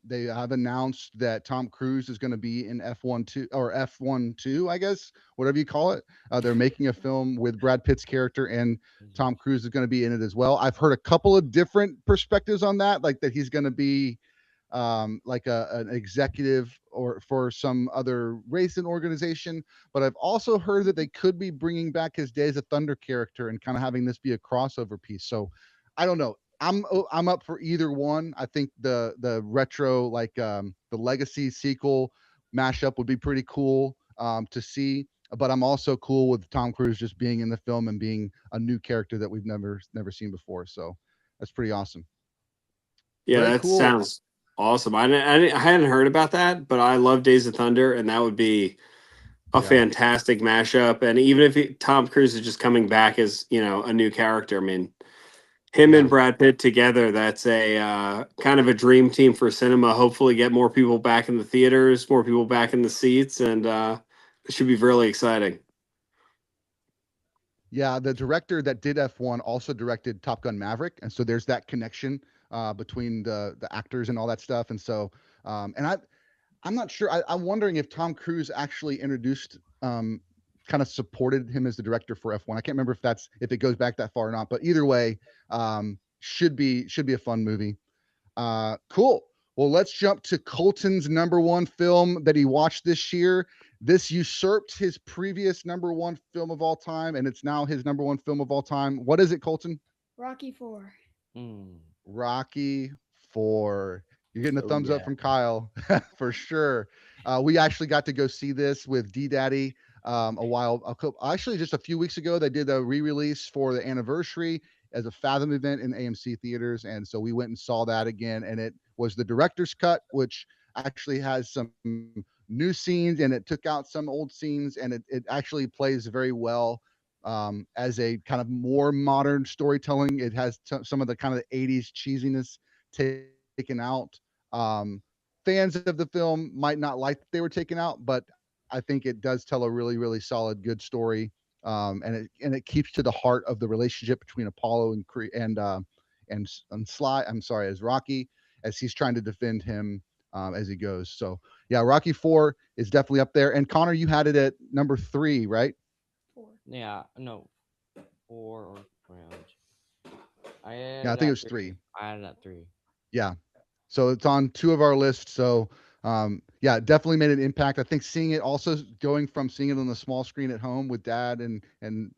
they have announced that Tom Cruise is going to be in F1 two or F1 two, I guess, whatever you call it. They're making a film with Brad Pitt's character, and Tom Cruise is going to be in it as well. I've heard a couple of different perspectives on that, like that he's going to be like an executive or for some other racing organization. But I've also heard that they could be bringing back his Days of Thunder character and kind of having this be a crossover piece. So I don't know. I'm up for either one. I think the retro like the Legacy sequel mashup would be pretty cool to see. But I'm also cool with Tom Cruise just being in the film and being a new character that we've never seen before. So that's pretty awesome. yeah, Very that cool. sounds awesome. I hadn't heard about that, but I love Days of Thunder, and that would be a Yeah. fantastic mashup. And even if Tom Cruise is just coming back as a new character, I mean, him Yeah. and Brad Pitt together, that's a kind of a dream team for cinema. Hopefully, get more people back in the theaters, more people back in the seats, and it should be really exciting. Yeah, the director that did F1 also directed Top Gun Maverick, and so there's that connection between the actors and all that stuff. And so, and I'm not sure. I'm wondering if Tom Cruise actually introduced, kind of supported him as the director for F1. I can't remember if it goes back that far or not. But either way, should be a fun movie. Cool. Well, let's jump to Colton's number one film that he watched this year. This usurped his previous number one film of all time, and it's now his number one film of all time. What is it, Colton? Rocky Four. Mm. Rocky Four. You're getting a Oh thumbs up yeah. from Kyle for sure. We actually got to go see this with D Daddy actually just a few weeks ago. They did a re-release for the anniversary as a Fathom event in AMC theaters, and so we went and saw that again. And it was the director's cut, which actually has some new scenes, and it took out some old scenes, and it actually plays very well as a kind of more modern storytelling. It has some of the kind of the 80s cheesiness taken out. Fans of the film might not like that they were taken out, but I think it does tell a really, really solid, good story. And it keeps to the heart of the relationship between Apollo and Sly. I'm sorry, as Rocky, as he's trying to defend him as he goes. So yeah, Rocky Four is definitely up there. And Connor, you had it at number three, right? Four. Yeah, no, four or round. I Yeah, I added think it at was three. three. I added at three. Yeah. So it's on two of our lists. So yeah, it definitely made an impact. I think seeing it also going from seeing it on the small screen at home with dad and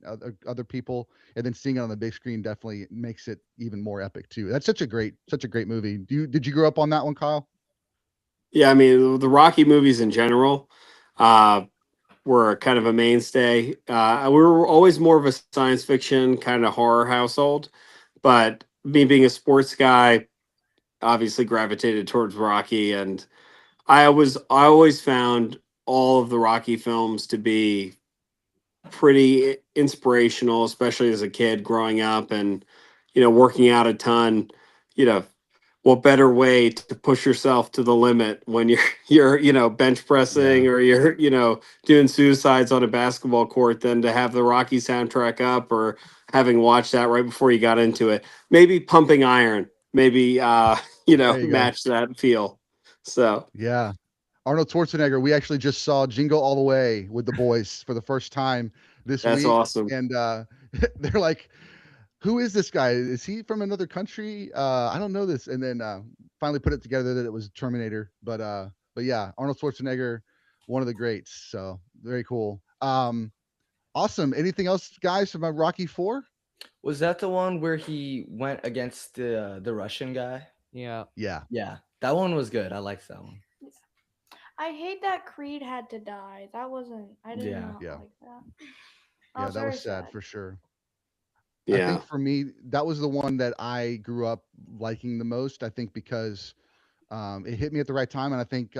other people, and then seeing it on the big screen definitely makes it even more epic too. That's such a great movie. Did you grow up on that one, Kyle? Yeah, I mean the Rocky movies in general uh, were kind of a mainstay. We were always more of a science fiction kind of horror household, but me being a sports guy, obviously gravitated towards Rocky, and I always found all of the Rocky films to be pretty inspirational, especially as a kid growing up and working out a ton. You know, what better way to push yourself to the limit when you're you're bench pressing Yeah. or you're doing suicides on a basketball court than to have the Rocky soundtrack up or having watched that right before you got into it. Maybe Pumping Iron, maybe There you go. match that feel. So Yeah. Arnold Schwarzenegger. We actually just saw Jingle All the Way with the boys for the first time this that's week, awesome. and they're like, "Who is this guy? Is he from another country? I don't know this." And then finally put it together that it was Terminator. But yeah, Arnold Schwarzenegger, one of the greats. So very cool. Awesome. Anything else, guys, about Rocky Four? Was that the one where he went against the Russian guy? Yeah. Yeah. Yeah, that one was good. I liked that one. I hate that Creed had to die. That wasn't. I did Yeah. not Yeah. like that. That Yeah. was That was very sad sad. for sure. I think Yeah. for me, that was the one that I grew up liking the most. I think because it hit me at the right time, and I think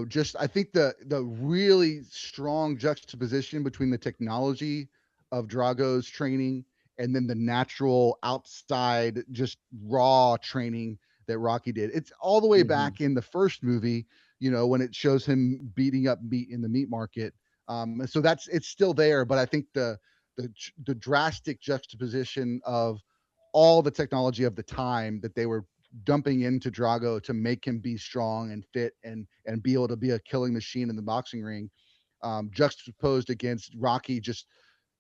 just I think the really strong juxtaposition between the technology of Drago's training and then the natural outside just raw training that Rocky did. It's all the way Hmm. back in the first movie, when it shows him beating up meat in the meat market. So it's still there, but I think the drastic juxtaposition of all the technology of the time that they were dumping into Drago to make him be strong and fit and be able to be a killing machine in the boxing ring, juxtaposed against Rocky just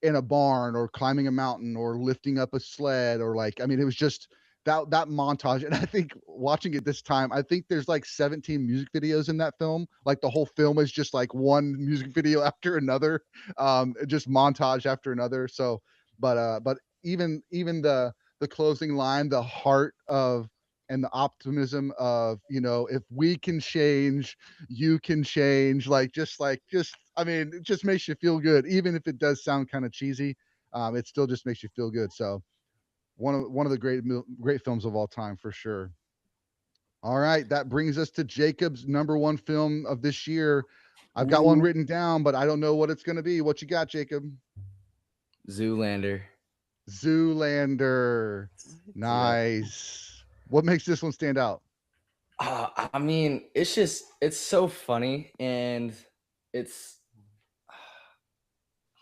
in a barn or climbing a mountain or lifting up a sled or like I mean it was just that montage. And I think watching it this time, I think there's like 17 music videos in that film. Like the whole film is just like one music video after another, just montage after another. So but even the closing line, the heart of and the optimism of, if we can change, you can change. Just I mean, it just makes you feel good, even if it does sound kind of cheesy. It still just makes you feel good. So one of the great films of all time for sure. All right, that brings us to Jacob's number one film of this year. I've got one Ooh. written down, but I don't know what it's going to be. What you got, Jacob? Zoolander. Zoolander. Nice. What makes this one stand out? I mean, it's so funny, and it's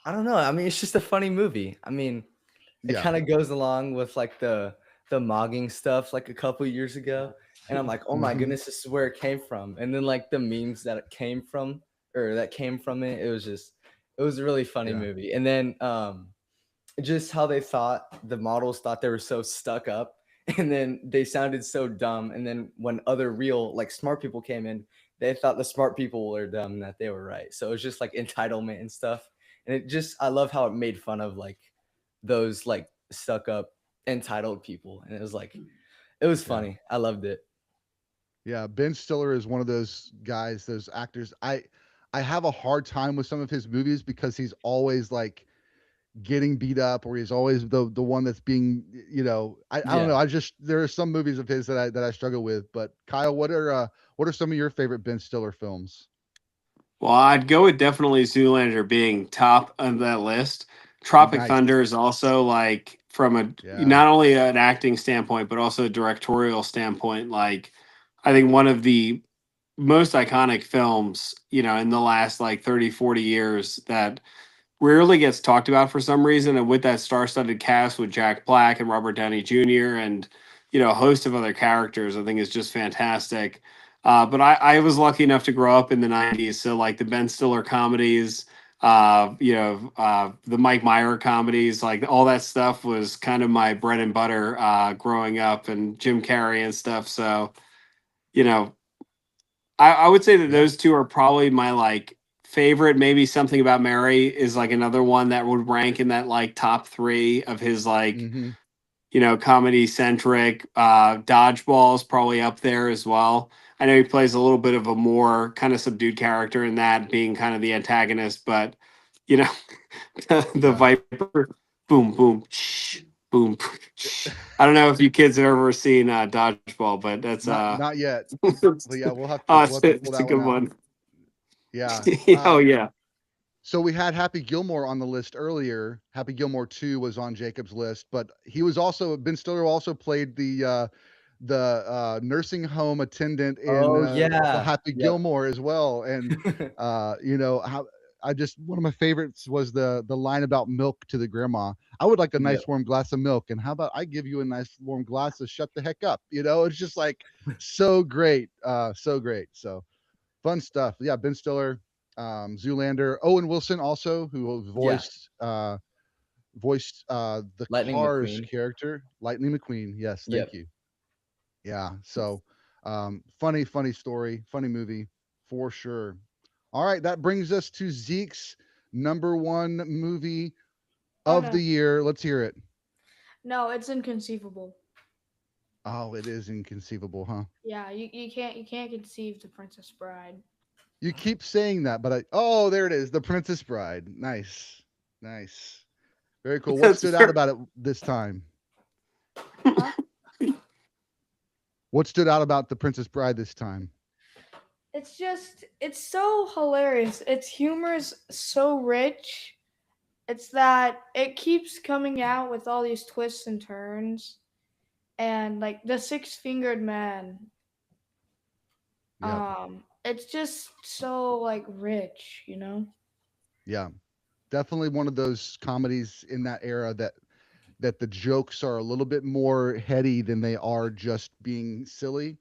I don't know. I mean, it's just a funny movie. I mean, it Yeah. kind of goes along with like the mogging stuff like a couple years ago, and I'm like, oh my Mhm. goodness, this is where it came from. And then like the memes that it came from, or that came from it, it was a really funny Yeah. movie. And then just how they thought the models thought they were so stuck up, and then they sounded so dumb. And then when other real like smart people came in, they thought the smart people were dumb and that they were right. So it was just like entitlement and stuff. And I love how it made fun of like those like stuck up entitled people. And it was Yeah. funny. I loved it. Yeah, Ben Stiller is one of those guys, those actors. I have a hard time with some of his movies because he's always like getting beat up, or he's always the one that's being, I don't know. Yeah. There are some movies of his that I struggle with. But Kyle, what are some of your favorite Ben Stiller films? Well, I'd go with definitely Zoolander being top of that list. Tropic Nice. Thunder is also like from a Yeah. not only an acting standpoint but also a directorial standpoint. Like, I think one of the most iconic films, in the last like 30, 40 years that rarely gets talked about for some reason. And with that star-studded cast with Jack Black and Robert Downey Jr. and a host of other characters, I think is just fantastic. But I was lucky enough to grow up in the '90s, so like the Ben Stiller comedies, the Mike Myers comedies, like all that stuff was kind of my bread and butter growing up, and Jim Carrey and stuff. So you know, I would say that Yeah. those two are probably my like favorite. Maybe Something About Mary is like another one that would rank in that like top three of his like Hmm. comedy centric. Dodgeball is probably up there as well. I know he plays a little bit of a more kind of subdued character in that, being kind of the antagonist, but you know, the Yeah. Viper, boom, boom, shh, boom. Shh. I don't know if you kids have ever seen Dodgeball, but that's Not yet. But yeah, we'll have oh, to pull it's a that one good out. one. Yeah. Oh yeah. So we had Happy Gilmore on the list earlier. Happy Gilmore 2 was on Jacob's list, but he was also Ben Stiller also played the nursing home attendant in Oh the yeah. Happy Yep. Gilmore as well. And how I just one of my favorites was the line about milk to the grandma. I would like a Yep. nice warm glass of milk, and how about I give you a nice warm glass of shut the heck up? It's just like so great, so great. So fun stuff. Yeah, Ben Stiller, Zoolander, Owen Wilson also, who Yeah. voiced the Lightning Cars McQueen. character, Lightning McQueen. Yes, thank Yep. you. Yeah, so funny story, funny movie for sure. All right, that brings us to Zeke's number one movie Oh of no. the year. Let's hear it. No, it's inconceivable. Oh, it is inconceivable, huh? Yeah, you can't conceive the Princess Bride. You keep saying that, but oh, there it is, The Princess Bride. Nice, nice, very cool. What That's stood out fair. about it this time? Huh? What stood out about The Princess Bride this time? It's so hilarious. Its humor is so rich. It's that it keeps coming out with all these twists and turns. And like the six-fingered man, Yeah, it's just so like rich, you know? yeah, definitely one of those comedies in that era that the jokes are a little bit more heady than they are just being silly.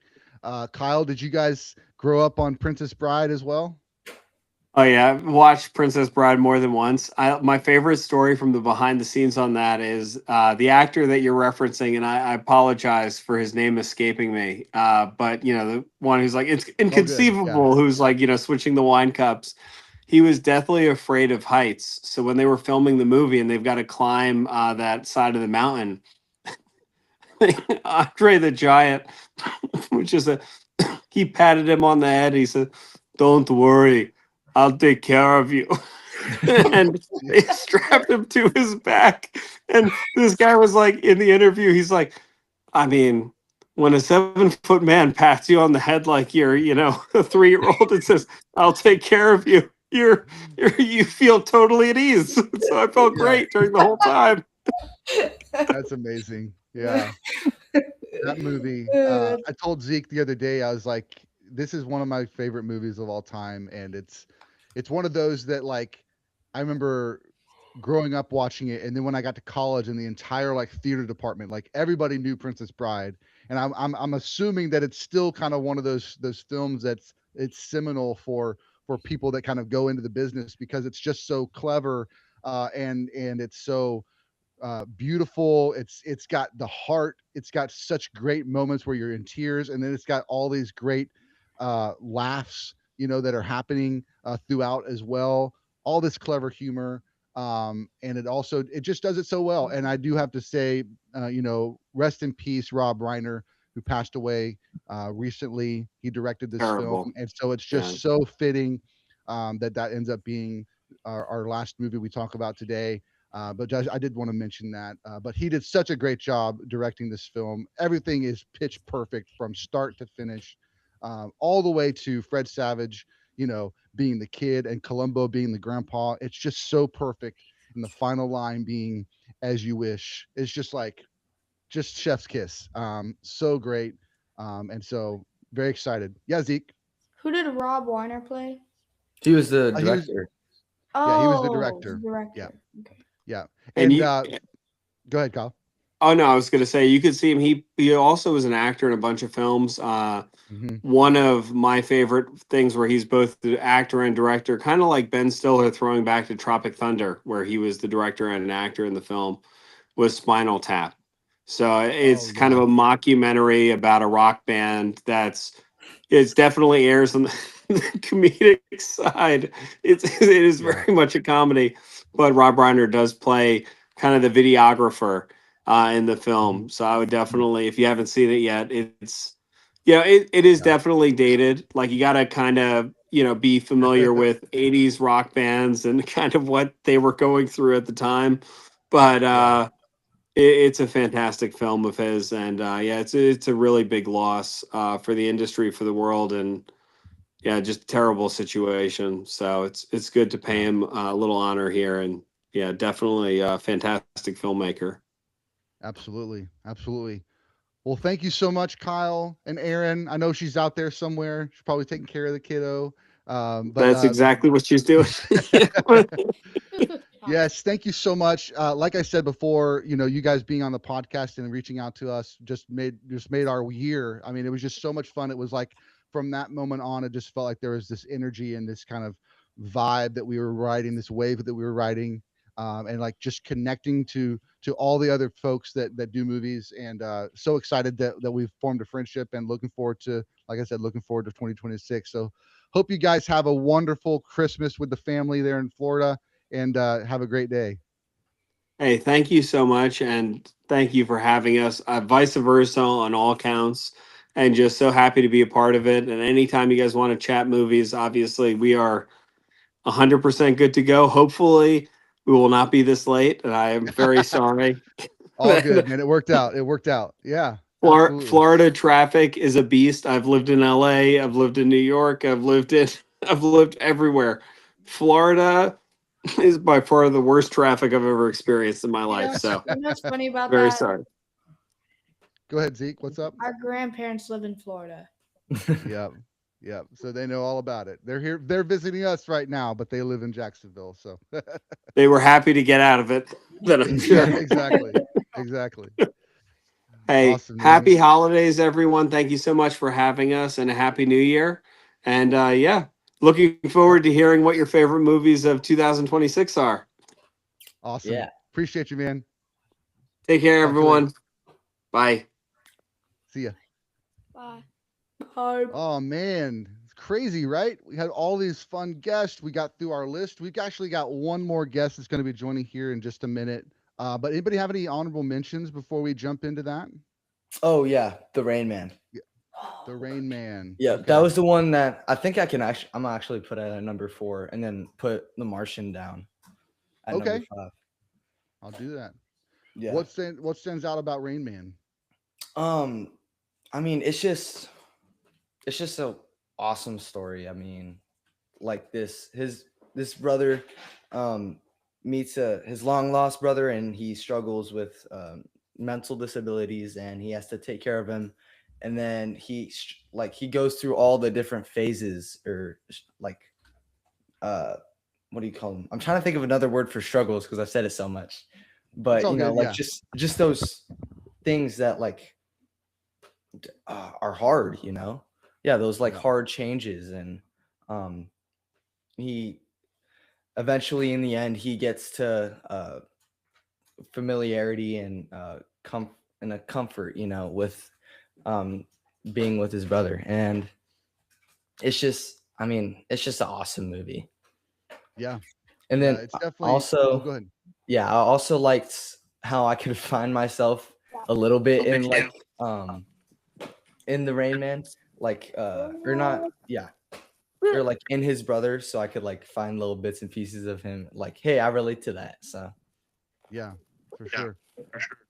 Kyle, did you guys grow up on Princess Bride as well? Oh yeah, I've watched Princess Bride more than once. My favorite story from the behind the scenes on that is the actor that you're referencing, and I apologize for his name escaping me. But the one who's like it's All good. Yeah. inconceivable, who's like switching the wine cups. He was deathly afraid of heights. So when they were filming the movie and they've got to climb that side of the mountain, Andre the Giant, which is he patted him on the head. He said, "Don't worry, I'll take care of you." And they strapped him to his back. And this guy was like, in the interview, he's like, I mean, when a 7-foot man pats you on the head like you're, a 3-year-old and says, "I'll take care of you," you feel totally at ease. So I felt Yeah, great during the whole time. that's amazing. Yeah. That movie, That's I told Zeke the other day, I was like, "This is one of my favorite movies of all time," and it's one of those that, like, I remember growing up watching it, and then when I got to college and the entire, like, theater department, like, everybody knew Princess Bride, and I'm assuming that it's still kinda one of those films it's seminal for people that kind of go into the business because it's just so clever, and it's so beautiful. It's got the heart. It's got such great moments where you're in tears, and then it's got all these great laughs, that are happening throughout as well. All this clever humor, and it just does it so well. And I do have to say, rest in peace, Rob Reiner, who passed away recently. He directed this film, Terrible. and so it's Yeah. just so fitting that ends up being our last movie we talk about today. But I did want to mention that. But he did such a great job directing this film. Everything is pitch perfect from start to finish, all the way to Fred Savage, being the kid and Columbo being the grandpa. It's just so perfect. And the final line being "as you wish" is just like just chef's kiss. So great. And so very excited. Yeah, Zeke. who did Rob Weiner play? He was the He was director. yeah, he was the Oh, the director. Yeah, director. Okay. yeah. And And you go ahead, Kyle. Oh no, I was gonna say you could see him. He also was an actor in a bunch of films. Hmm. One of my favorite things where he's both the actor and director, kind of like Ben Stiller throwing back to Tropic Thunder, where he was the director and an actor in the film, was Spinal Tap. So Oh it's kind of yeah. a mockumentary about a rock band it's definitely airs on the, the comedic side. It is Yeah. very much a comedy, but Rob Reiner does play kind of the videographer in the Hmm. film. So I would definitely, if you haven't seen it yet, it is Yeah. definitely dated. Like you got to kind of be familiar with 80s rock bands and kind of what they were going through at the time. But Yeah. it's a fantastic film of his, and yeah, it's a really big loss for the industry, for the world, and yeah, just terrible situation. So it's good to pay Yeah. him a little honor here, and yeah, definitely a fantastic filmmaker. Absolutely. Absolutely. Well, thank you so much, Kyle and Aaron. I know she's out there somewhere. She's probably taking care of the kiddo. But That's exactly what she's doing. yes, thank you so much. Like I said before, you guys being on the podcast and reaching out to us just made our year. I mean, it was just so much fun. It was like from that moment on, it just felt like there was this energy and this kind of vibe that we were riding, this wave that we were riding, and like just connecting to all the other folks that do movies. And so excited that we've formed a friendship and looking forward to, like I said, looking forward to 2026. So hope you guys have a wonderful Christmas with the family there in Florida, and have a great day. Hey, thank you so much, and thank you for having us. Vice versa on all counts, and just so happy to be a part of it. And anytime you guys want to chat movies, obviously we are 100% good to go. Hopefully, we will not be this late, and I am very sorry. All good, man. It worked out. It worked out. Yeah, absolutely. Florida traffic is a beast. I've lived in LA, I've lived in New York, I've lived everywhere. Florida is by far the worst traffic I've ever experienced in my You life. know, So you know what's funny about very that? sorry. Go ahead, Zeke. What's up? Our grandparents live in Florida. Yep. Yep. So they know all about it. They're here. They're visiting us right now, but they live in Jacksonville. So They were happy to get out of it, then I'm yeah, sure. exactly. Exactly. Hey, Awesome, happy man. holidays, everyone. Thank you so much for having us, and a happy new year. And yeah, looking Yep. forward to hearing what your favorite movies of 2026 are. Awesome. Yeah. Appreciate you, man. Take care, Talk to you later. everyone. Bye. See ya. Bye. Bye. Oh man, it's crazy, right? We had all these fun guests. We got through our list. We've actually got one more guest that's going to be joining here in just a minute. But anybody have any honorable mentions before we jump into that? Oh yeah, the Rain Man. Yeah, the Rain Man. Yeah, that Okay. was the one that I think I'm actually put at number 4, and then put The Martian down at number Okay. 5. I'll do that. Yeah. What stands out about Rain Man? Um, I mean, it's just a awesome story. I mean, like this brother um meets his long lost brother, and he struggles with mental disabilities, and he has to take care of him. And then he goes through all the different phases, or like uh what do you call them? I'm trying to think of another word for struggles because I've said it so much. It's But all good. like Yeah. just those things that like are hard, yeah, those like Yeah. hard changes. And um he eventually, in the end, he gets to familiarity and and a comfort, with um being with his brother. And I mean, it's just an awesome movie. Yeah. And Yeah. then It's definitely. Oh, also, go ahead. yeah, I also liked how I could find myself a little bit in like in the Rain Man, like or not, yeah, or like in his brother, so I could like find little bits and pieces of him, like, hey, I relate to that. So Yeah, for sure.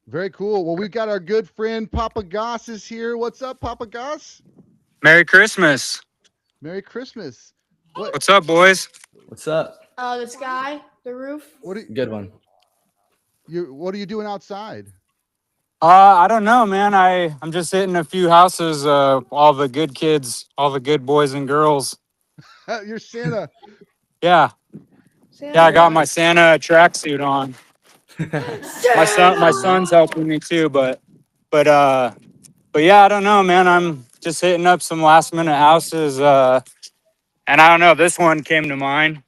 Very cool. Well, we've got our good friend Papa Goss is here. What's up, Papa Goss? Merry Christmas. Merry Christmas. What What's up, boys? what's up? The sky, the roof. what are Good one. you doing outside? I don't know, man. I'm just hitting a few houses. All the good kids, all the good boys and girls. You're Santa. Yeah, yeah. I Santa. got my Nice. Santa tracksuit on. My son's helping me too, but yeah, I don't know, man. I'm just hitting up some last minute houses. And I don't know. This one came to mind.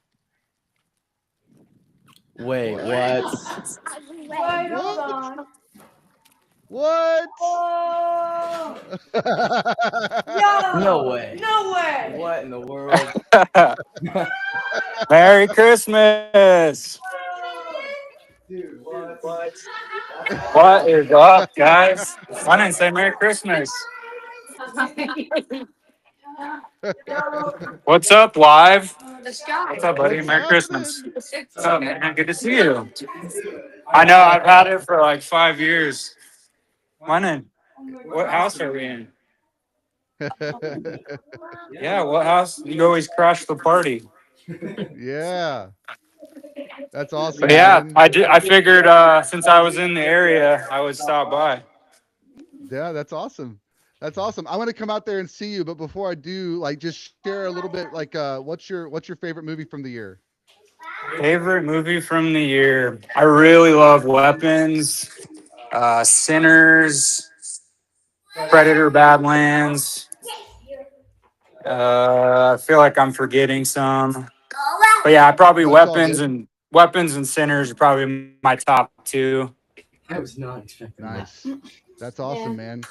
Wait, what? Wait, hold What? on. What? Oh, No yo, way. no way. What in the world? Merry Christmas. Dude, what? What is up, guys? I didn't say Merry Christmas. What's up, live? What's up, buddy? What's Merry Christmas. happening? What's up, man? Good to see you. I know I've had it for like 5 years. Come in. What house are we in? Yeah, what house? You always crash the party. Yeah, that's But awesome, yeah, man. I did. I figured since I was in the area, I would stop by. Yeah, that's awesome. That's awesome. I'm gonna come out there and see you, but before I do, like, just share a little bit. Like, what's your favorite movie from the year? Favorite movie from the year? I really love Weapons, Sinners, Predator, Badlands. I feel like I'm forgetting some, but yeah, probably That's all good. Weapons and Sinners are probably my top two. I was not expecting that. Nice. That's awesome, Yeah. man.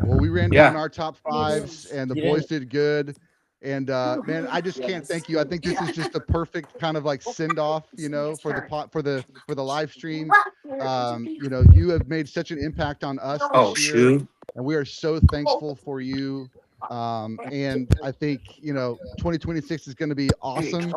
Well, we ran down Yeah, our top Me too. fives and the You boys didn't. did good. And man, I just can't thank you. I think this is just a perfect kind of like send off, for the live stream. You have made such an impact on us Oh this year, shoot. and we are so thankful for you. And I think 2026 is going to be awesome,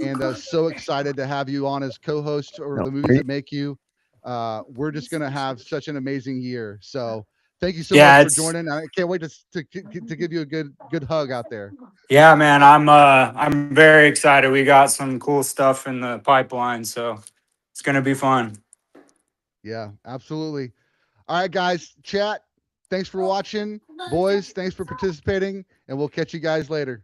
and so excited to have you on as co-host or No. the movies that make you. We're just going to have such an amazing year. So thank you so much Yeah, for it's joining. I can't wait to give you a good hug out there. yeah, man. I'm very excited. We got some cool stuff in the pipeline, so it's gonna be fun. Yeah, absolutely. All right, guys, chat. Thanks for watching. Boys, thanks for participating, and we'll catch you guys later.